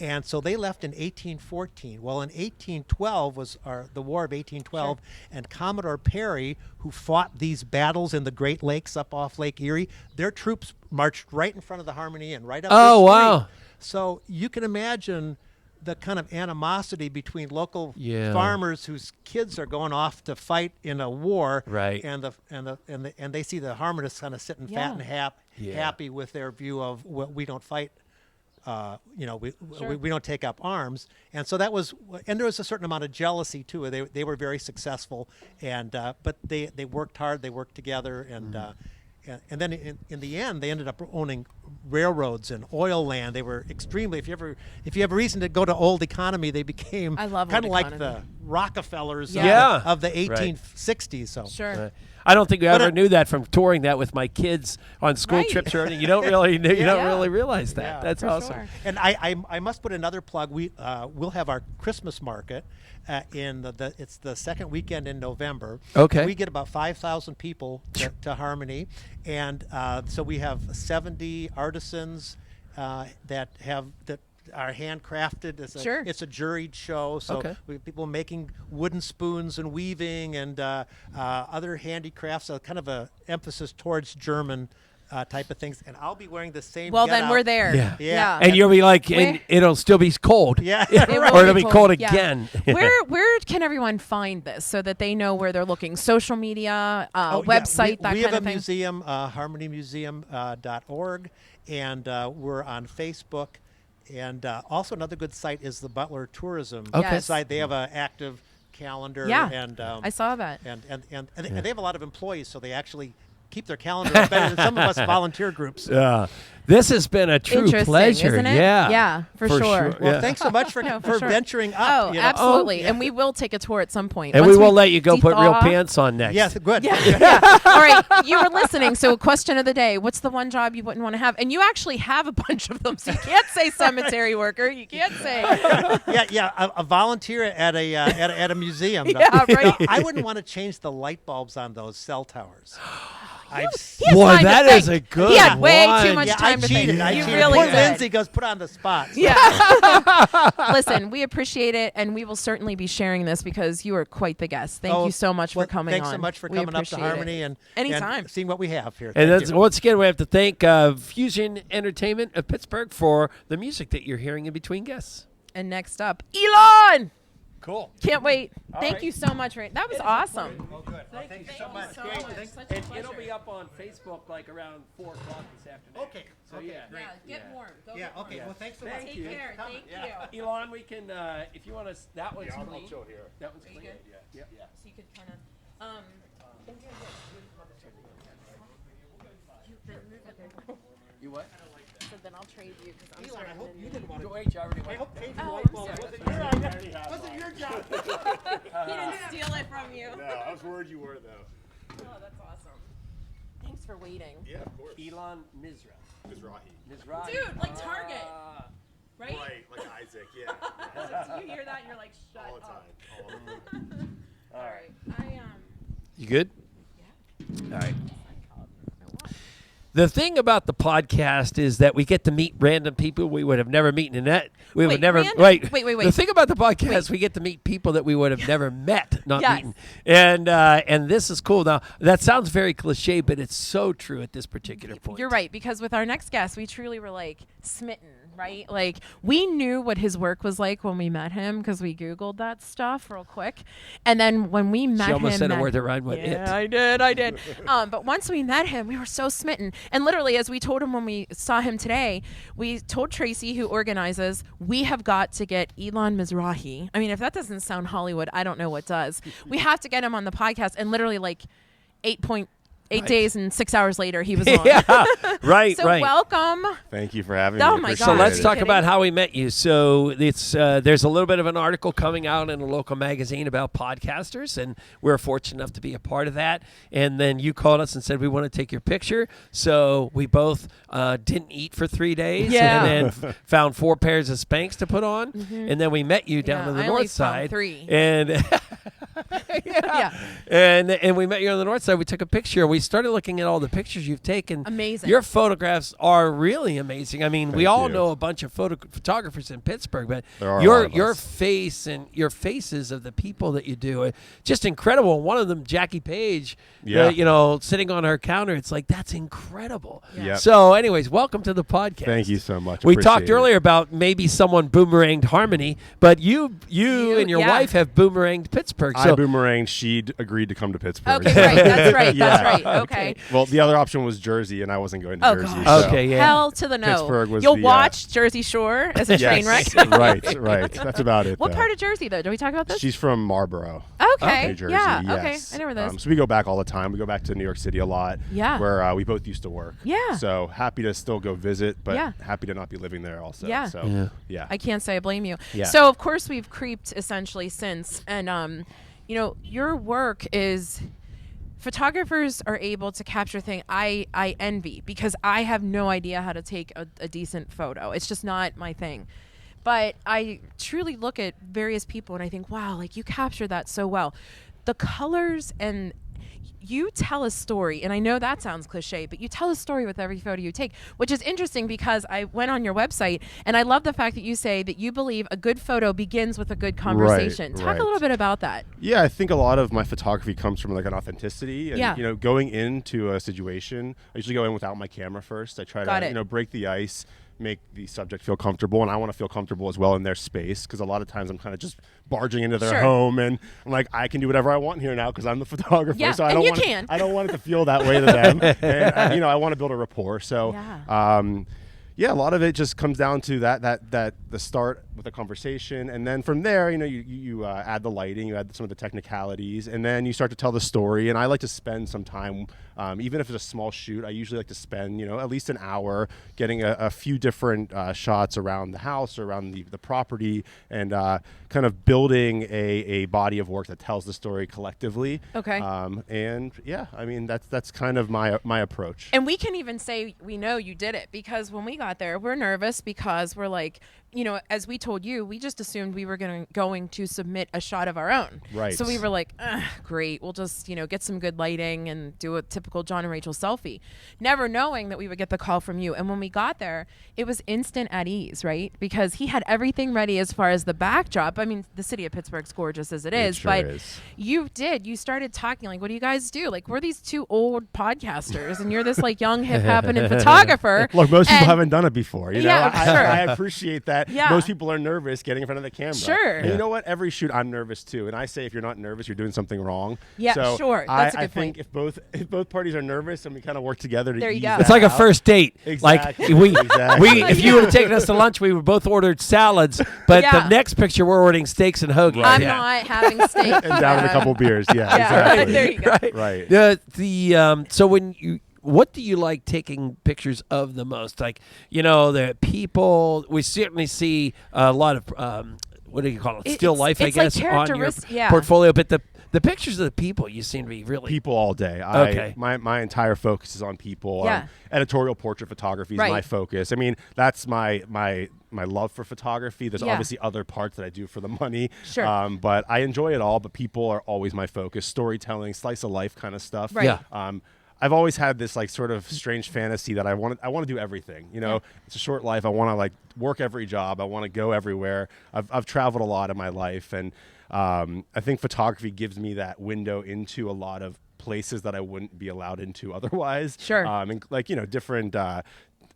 And so they left in 1814. Well, in 1812 was the War of 1812, and Commodore Perry, who fought these battles in the Great Lakes up off Lake Erie, their troops marched right in front of the Harmony Inn, right up the street. Wow. So you can imagine the kind of animosity between local Yeah. farmers whose kids are going off to fight in a war, Right. and they see the Harmonists kind of sitting fat and happy with their view of, well, we don't fight. We don't take up arms, and so that was, and there was a certain amount of jealousy too. They were very successful, and but they worked hard, they worked together, and then in the end they ended up owning railroads and oil land. They were extremely. If you have a reason to go to old economy, they became I love kind of old like economy. the Rockefellers of the 1860s. So Sure. I don't think we But ever knew that from touring that with my kids on school Right. trips or anything. You don't really realize that. Yeah, That's for awesome. sure. And I must put another plug. We'll have our Christmas market it's the second weekend in November. Okay. We get about 5,000 people to Harmony, and so we have 70 artisans that are handcrafted. It's a juried show, so we have people making wooden spoons and weaving and other handicrafts. So kind of a emphasis towards German type of things. And I'll be wearing the same. Well, then getup. we're there. Yeah. And you'll be like, and it'll still be cold. Yeah. Or it'll be cold Yeah. again. Where can everyone find this so that they know where they're looking? Social media, website, that we kind have of a thing? museum, harmonymuseum.org, and we're on Facebook. And also another good site is the Butler Tourism Yes. site. They have an active calendar. Yeah, and I saw that. And they have a lot of employees, so they actually keep their calendar up better than some of us volunteer groups. This has been a true Interesting, pleasure. isn't it? Yeah. Yeah, for sure. Well, thanks so much for sure. venturing up. Oh, you know. absolutely. And we will take a tour at some point. And Once we will let you go put real de-thaw- pants on next. Yes, good. Yeah. All right. You were listening. So, question of the day: what's the one job you wouldn't want to have? And you actually have a bunch of them, so you can't say cemetery worker. You can't say. A volunteer at a museum. Yeah, right. I wouldn't want to change the light bulbs on those cell towers. He has Boy, time to that think. is a good He had way one. too much time I to cheated. think. I You cheated. really Poor did. Lindsay goes put on the spot. So. Yeah. Listen, we appreciate it, and we will certainly be sharing this because you are quite the guest. Thank you so much for coming Thanks on. so much for We coming up to appreciate Harmony it. and Anytime. seeing what we have here. And Thank that's, you. once again, we have to thank Fusion Entertainment of Pittsburgh for the music that you're hearing in between guests. And next up, Elan. Cool. Can't wait. Thank right. you so much, Ray. That was awesome. Oh, good. Thank you so much. so Great. much. Thanks. Such a And pleasure. it'll be up on Facebook like around 4 o'clock this afternoon. Okay. So, yeah. Yeah, get warm. Go Yeah. get warm. Okay. Well, thanks so much. Thank you. Take care. Thank you. Elon, we can, if you want to, that one's I'll clean. chill here. That one's clean. good? Yeah. So you could kind of. You what? So then I'll trade you because I'm Elon, I starting hope to- you didn't want to. Wait, you already I went. hope changing Oh, light bulbs I'm wasn't your idea. Wasn't your job. He didn't steal it from you. No, I was worried you were though. Oh, that's awesome. Thanks for waiting. Yeah, of course. Elan Mizrahi. Mizrahi. Dude, like Target, right? Right, like Isaac, yeah. So you hear that and you're like, shut All the up. time. All the time. All right. You good? Yeah. All right. The thing about the podcast is that we get to meet random people we would have never met in that. We would Wait, never random? wait. Wait. The thing about the podcast, we get to meet people that we would have never met, not Yes. meeting. And this is cool. Now that sounds very cliche, but it's so true at this particular point. You're right, because with our next guest, we truly were like smitten, right? Like we knew what his work was like when we met him because we Googled that stuff real quick. And then when we met She almost him, said a word that rhymed with yeah, it. I did. But once we met him, we were so smitten. And literally, as we told him when we saw him today, we told Tracy, who organizes, we have got to get Elan Mizrahi. I mean, if that doesn't sound Hollywood, I don't know what does. We have to get him on the podcast. And literally, like 8.5 8 days and 6 hours later, he was on. Yeah, right, So right. welcome. Thank you for having me. Oh, my Appreciate God. So let's it. talk kidding? about how we met you. So it's there's a little bit of an article coming out in a local magazine about podcasters, and we're fortunate enough to be a part of that. And then you called us and said we want to take your picture. So we both didn't eat for 3 days, Yeah. and then found 4 pairs of Spanx to put on, and then we met you down Yeah, on the I only north found side, 3. and. Yeah. And we met you on the north side. We took a picture. We started looking at all the pictures you've taken. Amazing. Your photographs are really amazing. I mean, we Thank all you. know a bunch of photographers in Pittsburgh, but There are a lot of your us. face and your faces of the people that you do are just incredible. One of them, Jackie Page, Yeah. sitting on her counter. It's like, that's incredible. Yeah. Yep. So, anyways, welcome to the podcast. Thank you so much. We Appreciate talked it. earlier about maybe someone boomeranged Harmony, but you and your yeah. wife have boomeranged Pittsburgh. I So boomeranged. She'd agreed to come to Pittsburgh. Okay, right. That's right. Yeah. That's right. Okay. Well, the other option was Jersey, and I wasn't going to Oh, Jersey. gosh. so- Okay, yeah. Hell to the no. Pittsburgh was You'll the, watch Jersey Shore as a train wreck. Yes. right. That's about it. What though. part of Jersey, though? Did we talk about this? She's from Marlboro. Okay. New Jersey. Yeah. Yes. Okay. I know where that is. So we go back all the time. We go back to New York City a lot. Yeah. Where we both used to work. Yeah. So happy to still go visit, but Yeah. happy to not be living there also. Yeah. So yeah. I can't say I blame you. Yeah. So of course we've creeped essentially since, and your work is. Photographers are able to capture things I envy, because I have no idea how to take a decent photo. It's just not my thing. But I truly look at various people and I think, wow, like you captured that so well. The colors, and you tell a story, and I know that sounds cliche, but you tell a story with every photo you take, which is interesting because I went on your website and I love the fact that you say that you believe a good photo begins with a good conversation. Talk right. a little bit about that. Yeah, I think a lot of my photography comes from like an authenticity, and Yeah. going into a situation, I usually go in without my camera first. I try Got to it. break the ice, make the subject feel comfortable, and I want to feel comfortable as well in their space, because a lot of times I'm kind of just barging into their Sure. home, and I'm like, I can do whatever I want here now because I'm the photographer. Yeah, so I and don't you want can. I don't want it to feel that way to them, and I want to build a rapport. So. Yeah. A lot of it just comes down to that the start with a conversation, and then from there, you add the lighting, you add some of the technicalities, and then you start to tell the story. And I like to spend some time, even if it's a small shoot, I usually like to spend at least an hour getting a few different shots around the house or around the property, and kind of building a body of work that tells the story collectively. Okay. And yeah, I mean that's kind of my approach. And we can even say we know you did it, because when we got there, we're nervous because we're like, as we told you, we just assumed we were going to submit a shot of our own. Right. So we were like, great, we'll just, get some good lighting and do a typical John and Rachel selfie, never knowing that we would get the call from you. And when we got there, it was instant at ease, right? Because he had everything ready as far as the backdrop. I mean, the city of Pittsburgh's gorgeous as it is, sure but is. you started talking like, what do you guys do? Like, we're these two old podcasters and you're this like young hip happening photographer. Look, most people And- haven't done it before. Yeah, I, sure. I appreciate that. Yeah. Most people are nervous getting in front of the camera. Sure. And you know what? Every shoot, I'm nervous too. And I say, if you're not nervous, you're doing something wrong. Yeah, so sure. That's a I good think point. if both parties are nervous and we kind of work together to There you ease go. that It's like a out. first date. Exactly. Like Exactly. if you would have taken us to lunch, we would both ordered salads. But Yeah. the next picture, we're ordering steaks and hoagies. I'm Yeah. not having steak. and down with a couple beers. Yeah, Yeah, exactly. there you go. Right. So what do you like taking pictures of the most? Like, the people. We certainly see a lot of what do you call it? Still life, I it's like guess, on your yeah. portfolio. But the pictures of the people, you seem to be really People all day. Okay. My entire focus is on people. Yeah. Editorial portrait photography is Right. my focus. I mean, that's my love for photography. There's Yeah. obviously other parts that I do for the money. Sure. But I enjoy it all. But people are always my focus. Storytelling, slice of life kind of stuff. Right. Yeah. I've always had this like sort of strange fantasy that I want to do everything. It's a short life. I want to like work every job. I want to go everywhere. I've traveled a lot in my life, and I think photography gives me that window into a lot of places that I wouldn't be allowed into otherwise. Sure. And like different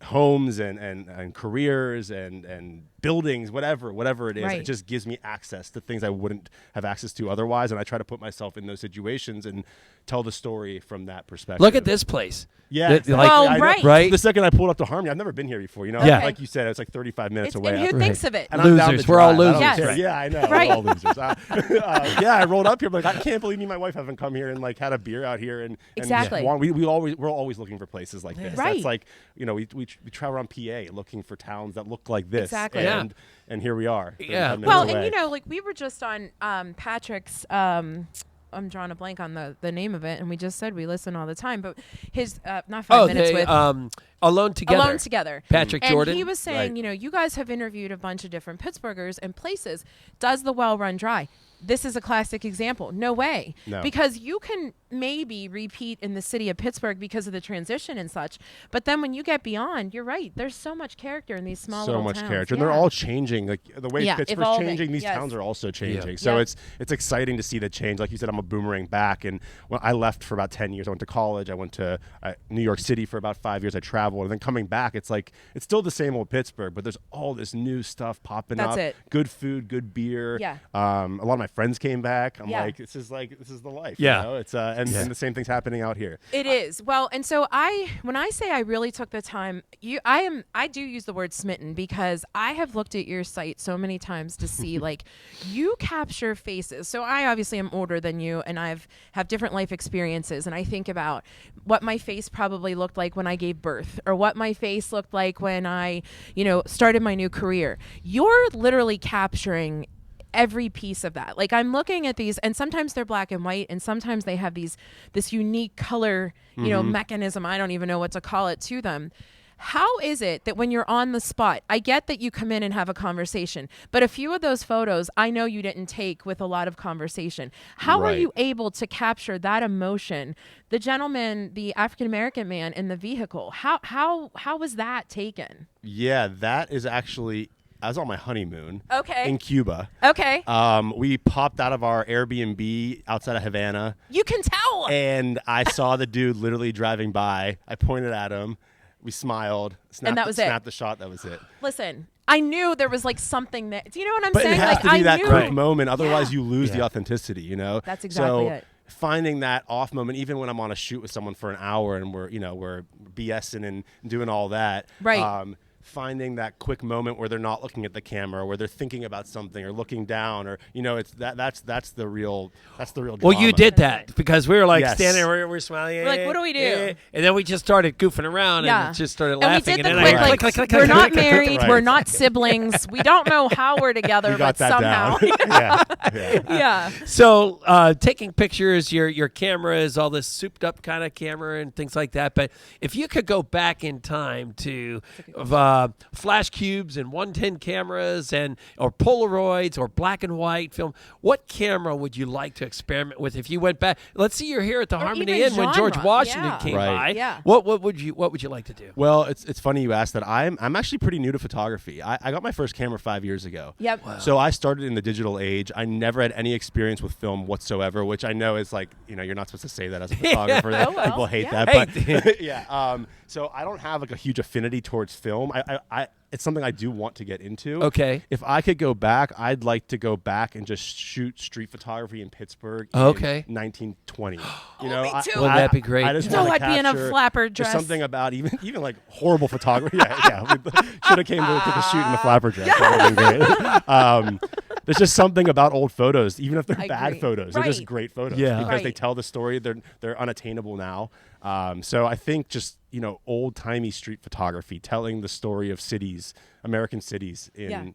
homes and careers and buildings, whatever it is. Right. It just gives me access to things I wouldn't have access to otherwise, and I try to put myself in those situations and tell the story from that perspective. Look at this place. Yeah, exactly. Well, I know. right. Right. The second I pulled up to Harmony, I've never been here before. You know, Yeah. like you said, it's like 35 minutes away. And who thinks of it? And I'm down Losers. to We're all drive. I don't losers. care. Yes. Yeah, I know. Right. We're all losers. Yeah, I rolled up here, but like, I can't believe me and my wife haven't come here and like had a beer out here and Exactly. we're always looking for places like this. Right. That's like, you know, we travel around PA looking for towns that look like this. Exactly. And here we are. Yeah. 35 minutes Well, away. and you know, like we were just on Patrick's. I'm drawing a blank on the name of it, and we just said we listen all the time. But his not 5 minutes with Alone Together. Alone Together. Patrick and Jordan. he was saying, Right. you know, you guys have interviewed a bunch of different Pittsburghers and places. Does the well run dry? This is a classic example. No way. No. Because you can maybe repeat in the city of Pittsburgh because of the transition and such. But then when you get beyond, you're right. There's so much character in these small so little much towns. character, and they're Yeah. all changing. Like the way Yeah, Pittsburgh's evolving. changing, these Yes. towns are also changing. Yeah. So Yeah. it's exciting to see the change. Like you said, I'm a boomerang back, and when I left for about 10 years, I went to college. I went to New York City for about 5 years. I traveled, and then coming back, it's like it's still the same old Pittsburgh, but there's all this new stuff popping That's up. it. Good food, good beer. Yeah. A lot of my friends came back. I'm Yeah. like, this is the life. Yeah. You know? It's and the same thing's happening out here. It is. Well, and so when I say I really took the time, I do use the word smitten because I have looked at your site so many times to see like you capture faces. So I obviously am older than you and have different life experiences, and I think about what my face probably looked like when I gave birth or what my face looked like when I, you know, started my new career. You're literally capturing every piece of that. Like I'm looking at these, and sometimes they're black and white, and sometimes they have this unique color, you know, mechanism. I don't even know what to call it to them. How is it that when you're on the spot, I get that you come in and have a conversation, but a few of those photos I know you didn't take with a lot of conversation. How are Right. you able to capture that emotion? The gentleman, the African American man in the vehicle, how was that taken? Yeah, that is actually. I was on my honeymoon Okay. in Cuba. Okay. We popped out of our Airbnb outside of Havana, You can tell. and I saw the dude literally driving by. I pointed at him. We smiled. Snapped, that was it. Snapped the shot. That was it. Listen, I knew there was like something that. Do you know what I'm But saying? it has Like to be I that knew. quick moment. Otherwise, Yeah. you lose the Yeah. authenticity. You know. That's exactly so it. Finding that off moment, even when I'm on a shoot with someone for an hour and we're BSing and doing all that. Right. Finding that quick moment where they're not looking at the camera, where they're thinking about something or looking down, or it's that's the real Well, drama. you did that because we were like Yes. standing there, we're smiling. We're like, what do we do? And then we just started goofing around Yeah. and just started And we laughing. did the then quick, I like, click, click, we're click, not click, click, married, Right. we're not siblings, we don't know how we're together, We but got that somehow. down. yeah. Yeah. So taking pictures, your camera is all this souped up kind of camera and things like that. But if you could go back in time to flash cubes and 110 cameras or Polaroids or black and white film, what camera would you like to experiment with if you went back? Let's see, you're here at the Harmony even Inn when George genre. Washington Yeah. came Right. by. Yeah. What would you like to do? Well, it's funny you asked that. I'm actually pretty new to photography. I got my first camera 5 years ago. Yep. So I started in the digital age. I never had any experience with film whatsoever, which I know is like, you're not supposed to say that as a photographer. Oh, well, People hate yeah. that. Hey. But yeah. So I don't have like a huge affinity towards film. It's something I do want to get into. Okay. If I could go back, I'd like to go back and just shoot street photography in Pittsburgh. Okay. In 1920. me too. Wouldn't that be great? I just No, wanna I'd be in a capture flapper just dress. something about even like horrible photography. Yeah. Should have came to the shoot in the flapper dress. That would have been great. There's just something about old photos, even if they're I bad agree. photos. They're just Right. great photos Yeah. because they Right. tell the story. They're unattainable now. So I think just old timey street photography, telling the story of cities, American cities in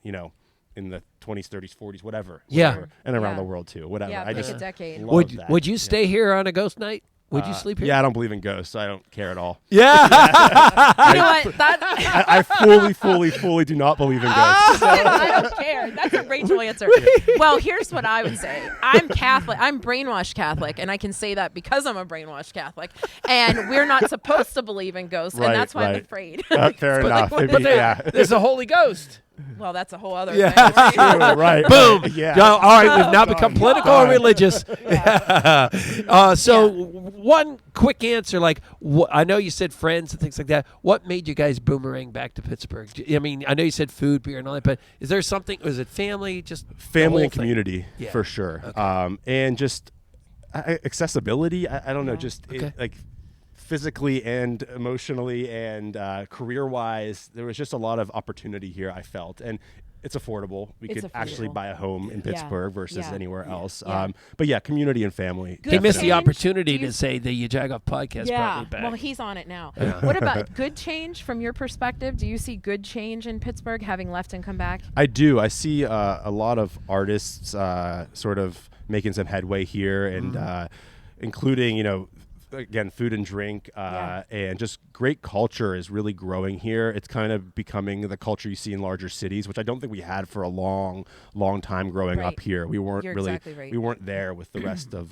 in the 20s, 30s, 40s, whatever. Yeah. And around Yeah. the world too. Whatever. Yeah, I pick just a decade. love that. Would you Yeah. stay here on a ghost night? Would you sleep here? Yeah, I don't believe in ghosts. So I don't care at all. Yeah. You know what? That, I fully do not believe in ghosts. I don't care. That's a Rachel answer. Well, here's what I would say. I'm Catholic. I'm brainwashed Catholic, and I can say that because I'm a brainwashed Catholic. And we're not supposed to believe in ghosts, Right, and that's why I'm right. afraid. Fair enough. what Maybe, But yeah. there's a Holy Ghost. Well, that's a whole other Yeah. thing. Right. Boom. Yeah. All right, we've now become political or God. religious. One quick answer, like I know you said friends and things like that. What made you guys boomerang back to Pittsburgh? I mean, I know you said food, beer, and all that, but is there something? Was it family? Just the Family whole and thing? community, Yeah. for sure. Okay. And just accessibility. I don't know, just Okay. like physically and emotionally and career-wise, there was just a lot of opportunity here, I felt. And it's affordable. We It's could actually affordable. buy a home in Pittsburgh versus Yeah. anywhere else. Yeah. But yeah, community and family. Good He missed the change? opportunity Do you- to say the YaJagoff Podcast brought me back. Well, he's on it now. What about good change from your perspective? Do you see good change in Pittsburgh having left and come back? I do. I see a lot of artists sort of making some headway here, and including, again, food and drink, and just great culture is really growing here. It's kind of becoming the culture you see in larger cities, which I don't think we had for a long time growing Right. up here. We weren't You're really, exactly right. we weren't there with the rest of.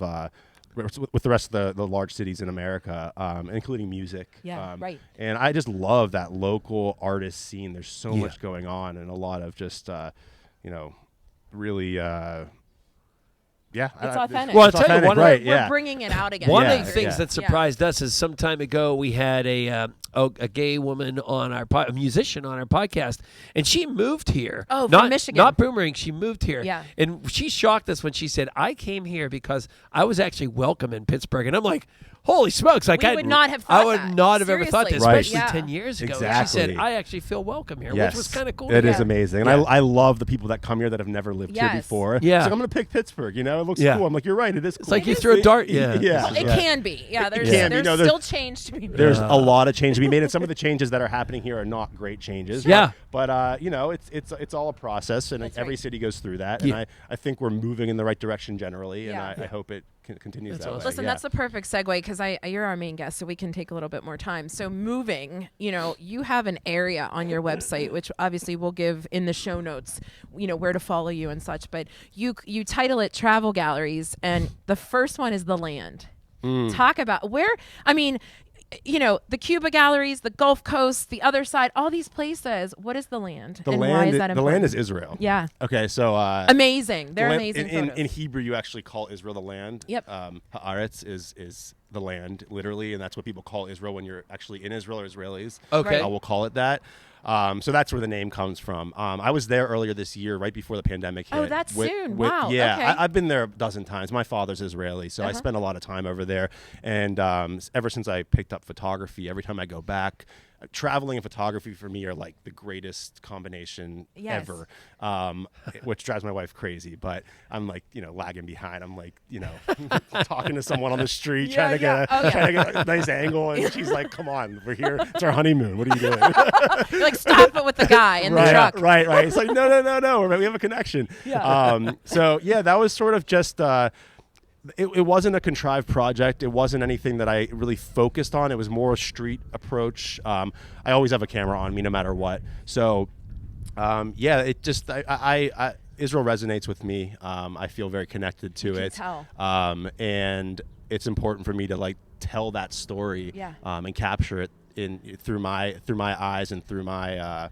With the rest of the large cities in America, including music. Yeah, right. And I just love that local artist scene. There's so Yeah. much going on, and a lot of just, really, yeah. It's authentic. Well, I'll It's tell you, authentic, one of right, We're yeah. bringing it out again. One Yeah, of the things yeah. that surprised us is some time ago we had a gay woman on our a musician on our podcast, and she moved here. Oh, from not Michigan. not Boomerang. She moved here. Yeah. And she shocked us when she said, "I came here because I was actually welcome in Pittsburgh," and I'm like, "Holy smokes!" Like We I would not have I thought would that. not have ever thought this, Seriously. Right. especially Yeah. 10 years ago. She Exactly. said, "I actually feel welcome here," Yes. which was kind of cool. It to is hear. amazing. And Yeah. I love the people that come here that have never lived here Yes. before. Yeah. It's like, I'm going to pick Pittsburgh. It looks Yeah. cool. I'm like, you're right. It is cool. It's like you threw a dart. Yeah. Yeah. It can be. Yeah, there's, can be. there's No, there's- still change to be made. There's a lot of change to be made, and some of the changes that are happening here are not great changes. Yeah. But it's all a process, and That's every right. city goes through that. Yeah. And I think we're moving in the right direction generally, Yeah. and I hope it continues That's that awesome. way. Listen, yeah. that's the perfect segue because you're our main guest, so we can take a little bit more time. So moving, you have an area on your website, which obviously we'll give in the show notes, where to follow you and such. But you title it Travel Galleries, and the first one is The Land. Talk about the Cuba galleries, the Gulf Coast, the other side, all these places. What is The Land? The and land, why is that the important? land is Israel. Yeah. Okay, so Amazing. They're land- amazing in photos. in Hebrew, you actually call Israel the land. Yep. Haaretz is the land, literally, and that's what people call Israel when you're actually in Israel, or Israelis. Okay. Right. We'll call it that. So that's where the name comes from. I was there earlier this year, right before the pandemic hit. Oh, that's soon. Wow, Yeah, okay. I've been there a dozen times. My father's Israeli, so I spent a lot of time over there. And ever since I picked up photography, every time I go back, traveling and photography for me are like the greatest combination Yes. ever, which drives my wife crazy. But I'm like, lagging behind. I'm like, talking to someone on the street, trying to get a nice angle, and she's like, "Come on, we're here. It's our honeymoon. What are you doing?" You're like, stop it with the guy in the truck. Right. It's like, no. We have a connection. Yeah. So yeah, that was sort of just. It wasn't a contrived project. It wasn't anything that I really focused on. It was more a street approach. I always have a camera on me, no matter what. So, it just I Israel resonates with me. I feel very connected to You can it. tell. And it's important for me to like tell that story. Yeah. And capture it through my eyes and through my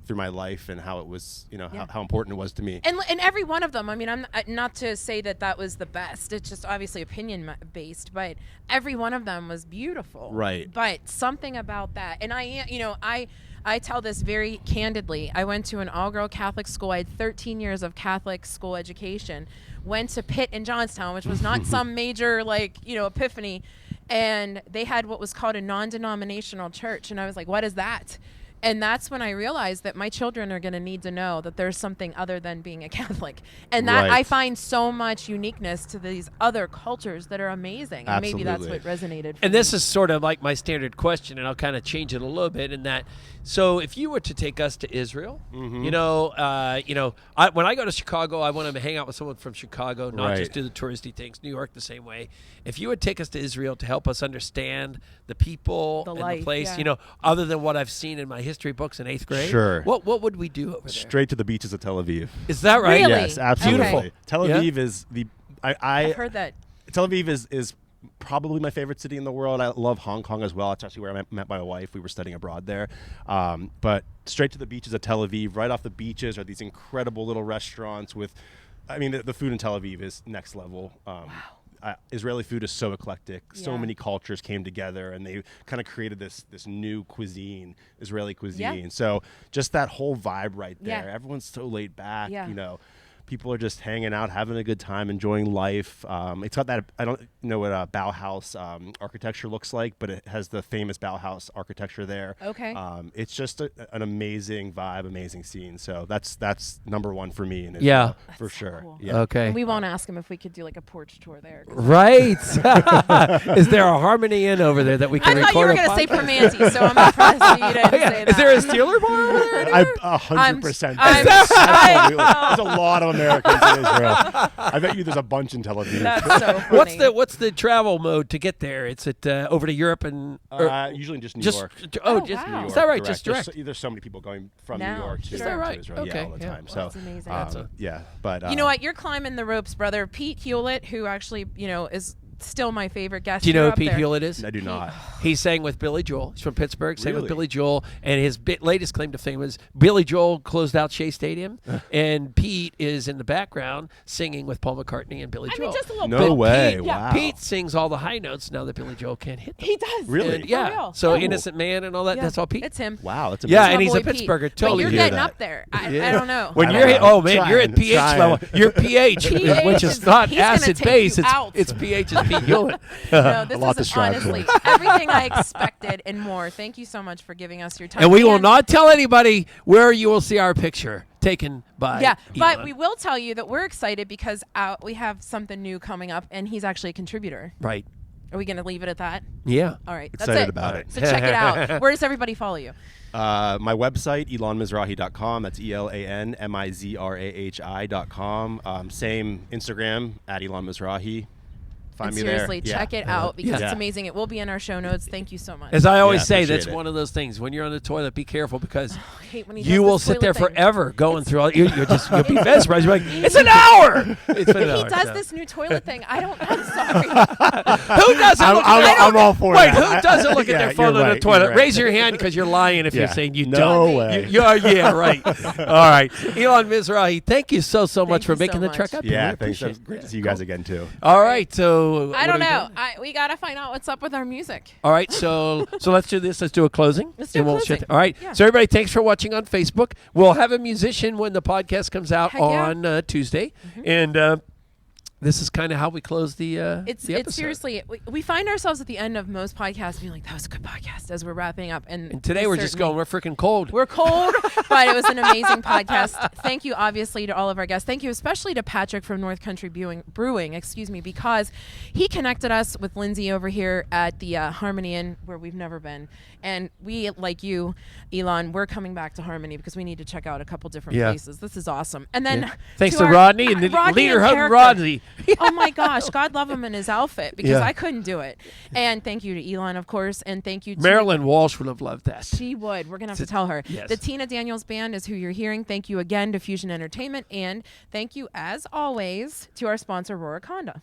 through my life and how it was how important it was to me. And every one of them, I'm not to say that was the best. It's just obviously opinion based, but every one of them was beautiful. Right. But something about that, and I tell this very candidly. I went to an all-girl Catholic school. I had 13 years of Catholic school education. Went to Pitt in Johnstown, which was not some major epiphany, and they had what was called a non-denominational church, and I was like, what is that? And that's when I realized that my children are going to need to know that there's something other than being a Catholic. And that Right. I find so much uniqueness to these other cultures that are amazing. And maybe that's what Absolutely. resonated for And me. this is sort of like my standard question, and I'll kind of change it a little bit in that. So, if you were to take us to Israel, Mm-hmm. when I go to Chicago, I want to hang out with someone from Chicago, not Right. just do the touristy things. New York, the same way. If you would take us to Israel to help us understand the people The and life, the place, yeah. other than what I've seen in my history books in 8th grade, Sure. what would we do over there? Straight to the beaches of Tel Aviv. Is that right? Really? Yes, absolutely. Okay. Tel Yeah. Aviv is the I've heard that. Tel Aviv is probably my favorite city in the world. I love Hong Kong as well. It's actually where I met my wife. We were studying abroad there. But straight to the beaches of Tel Aviv. Right off the beaches are these incredible little restaurants with, I mean, the food in Tel Aviv is next level. Israeli food is so eclectic. So many cultures came together, and they kind of created this new cuisine, Israeli cuisine. Yeah. So just that whole vibe right there. Yeah. Everyone's so laid back, Yeah. you know. People are just hanging out, having a good time, enjoying life. It's got that, I don't know what Bauhaus architecture looks like, but it has the famous Bauhaus architecture there. Okay. It's just an amazing vibe, amazing scene. So that's number one for me in Israel, Yeah. for That's so sure. cool. Yeah. Okay. And we won't ask him if we could do like a porch tour there. Right. Is there a Harmony Inn over there that we can I thought you record were a going to say podcast? Permanente, so I'm impressed you didn't say that. Is there a Steeler bar over there? I 100%. I'm- Absolutely. There's a lot of Americans in Israel. I bet you there's a bunch in Tel Aviv. That's so funny. What's the travel mode to get there? It's over to Europe and Usually just New just York. just wow. is that right? Just direct. There's so many people going from Now, New York to, sure. Is that right? to Israel Okay, all the yeah. time. Well, So that's amazing. but You know what? You're climbing the ropes, brother. Pete Hewlett, who actually, is still my favorite guest. Do you know here who up Pete there. Hewlett is? I do not. He sang with Billy Joel. He's from Pittsburgh. Sang with Really? Billy Joel, and his latest claim to fame was Billy Joel closed out Shea Stadium, and Pete is in the background singing with Paul McCartney and Billy I Joel. mean, just a little No bit. way. Pete, Wow. Pete sings all the high notes now that Billy Joel can't hit them. He does. Really? And, For yeah. real. So Yeah. Innocent Man and all that. Yeah. That's all Pete. It's him. Wow, that's Yeah, amazing. and he's My a boy Pete. Pittsburgher. But Totally you're hear getting that. up there. I don't know. When I you're don't know. man, you're at Trying, pH trying. level. Your pH, which is not he's gonna acid take base. you It's out. it's pH is Pete Hewlett. No, this A lot to is strive honestly towards. everything I expected and more. Thank you so much for giving us your time. And we will not tell anybody where you will see our picture taken by. Yeah, but Elan. we will tell you that we're excited because we have something new coming up, and he's actually a contributor. Right. Are we going to leave it at that? Yeah. All right, that's Excited it. about it. So check it out. Where does everybody follow you? My website, elanmizrahi.com. That's ELANMIZRAHI.com. Same Instagram, at Elan Mizrahi. Find And me seriously, there. check it out because Yeah. it's amazing. It will be in our show notes. Thank you so much. As I always Yeah, say, appreciate that's it. one of those things. When you're on the toilet, be careful because I hate when he you does will this sit there toilet thing. forever going through all. You'll be mesmerized. You're like, it's an hour. It's been an He hour. does so. this new toilet thing. I'm sorry. Who doesn't? I'm all for Wait, that. who doesn't look at Yeah, their phone you're on the right, toilet? you're right. Raise your hand because you're lying if you're Yeah. saying you No don't. way. Yeah, right. All right. Elan Mizrahi, thank you so much Thank for you making so the much. trek up here. Yeah, We thanks. appreciate it. Great to see you guys again, too. All right, so I what don't are we know. doing? We got to find out what's up with our music. All right, so let's do this. Let's do a closing. Let's do a And we'll closing. All right. Yeah. So everybody, thanks for watching on Facebook. We'll have a musician when the podcast comes out Heck yeah. on Tuesday, and this is kind of how we close the It's the episode. seriously, we find ourselves at the end of most podcasts being like, that was a good podcast as we're wrapping up. And Today we're just going. We're freaking cold. We're cold, but it was an amazing podcast. Thank you, obviously, to all of our guests. Thank you especially to Patrick from North Country Brewing, because he connected us with Lindsay over here at the Harmony Inn, where we've never been. And we, like you, Elan, we're coming back to Harmony because we need to check out a couple different Yeah. places. This is awesome. And then Thanks to to our- Rodney and the Rodney leader in hug character. Rodney. Oh my gosh, God love him in his outfit because Yeah. I couldn't do it. And thank you to Elan, of course, and thank you to Marilyn Walsh would have loved that. She would. We're gonna have to tell her. Yes. The Tina Daniels Band is who you're hearing. Thank you again to Fusion Entertainment, and thank you as always to our sponsor Rohrich Honda.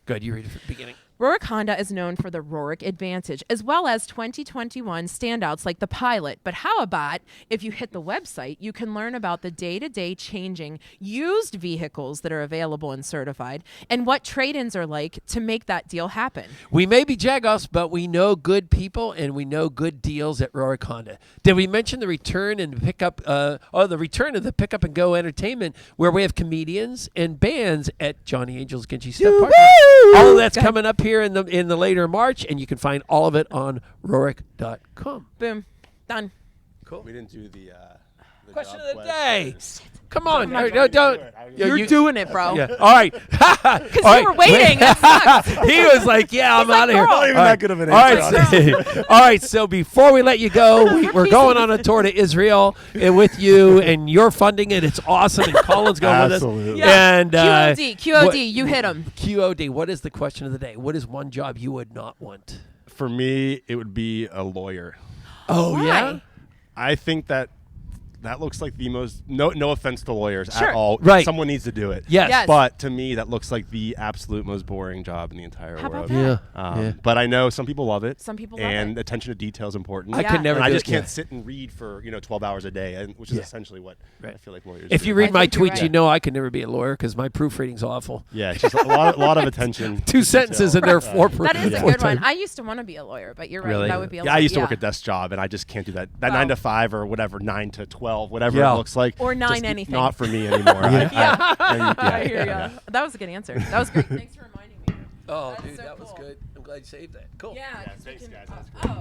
Good, you read it from the beginning. Rohrich Honda is known for the Rohrich Advantage, as well as 2021 standouts like the Pilot. But how about if you hit the website, you can learn about the day-to-day changing used vehicles that are available and certified, and what trade-ins are like to make that deal happen. We may be Jagoffs, but we know good people and we know good deals at Rohrich Honda. Did we mention the return and pickup? The return of the Pickup and Go Entertainment, where we have comedians and bands at Johnny Angel's Ginchy Step Park. All of that's coming up here in the later March, and you can find all of it on Rohrich.com. Boom. Done. Cool. We didn't do the Question job of the day. question. Come on, not no, don't. You're doing it, bro. Yeah. All right. Because you were waiting. That sucks. He was like, "Yeah, I'm out of here." girl. Not even All that right. good of an All answer, right, all right. So before we let you go, we're going on a tour to Israel with you, and you're funding it. It's awesome, and Colin's going with us. Absolutely. Yeah. And QOD, you hit him. QOD. What is the question of the day? What is one job you would not want? For me, it would be a lawyer. Oh Why? yeah. I think that that looks like the most, no offense to lawyers Sure. at all. Right. Someone needs to do it. Yes. Yes. But to me, that looks like the absolute most boring job in the entire How about world. that? Yeah. But I know some people love it. Some people love and it. attention to detail is important. I Yeah. could never And I do just it. can't Yeah. sit and read for 12 hours a day, which is essentially what I feel like lawyers If do. you read I my think you're tweets, right. you know I could never be a lawyer because my proofreading's awful. Yeah, it's just a lot of attention. Two to sentences detail. and they're four. That is a four good one. times. I used to want to be a lawyer, but you're right. Really? That would be a Yeah, lot. I used to work a desk job, and I just can't do that. That Wow. 9 to 5 or whatever, 9 to 12, whatever Yeah. it looks like. Or 9 just anything. Not for me anymore. I hear ya. That was a good answer. That was great. Thanks for reminding me. Oh, That's dude, so that was cool. good. I'm glad you saved that. Cool. Yeah. 'cause we thanks, can- guys. That's oh.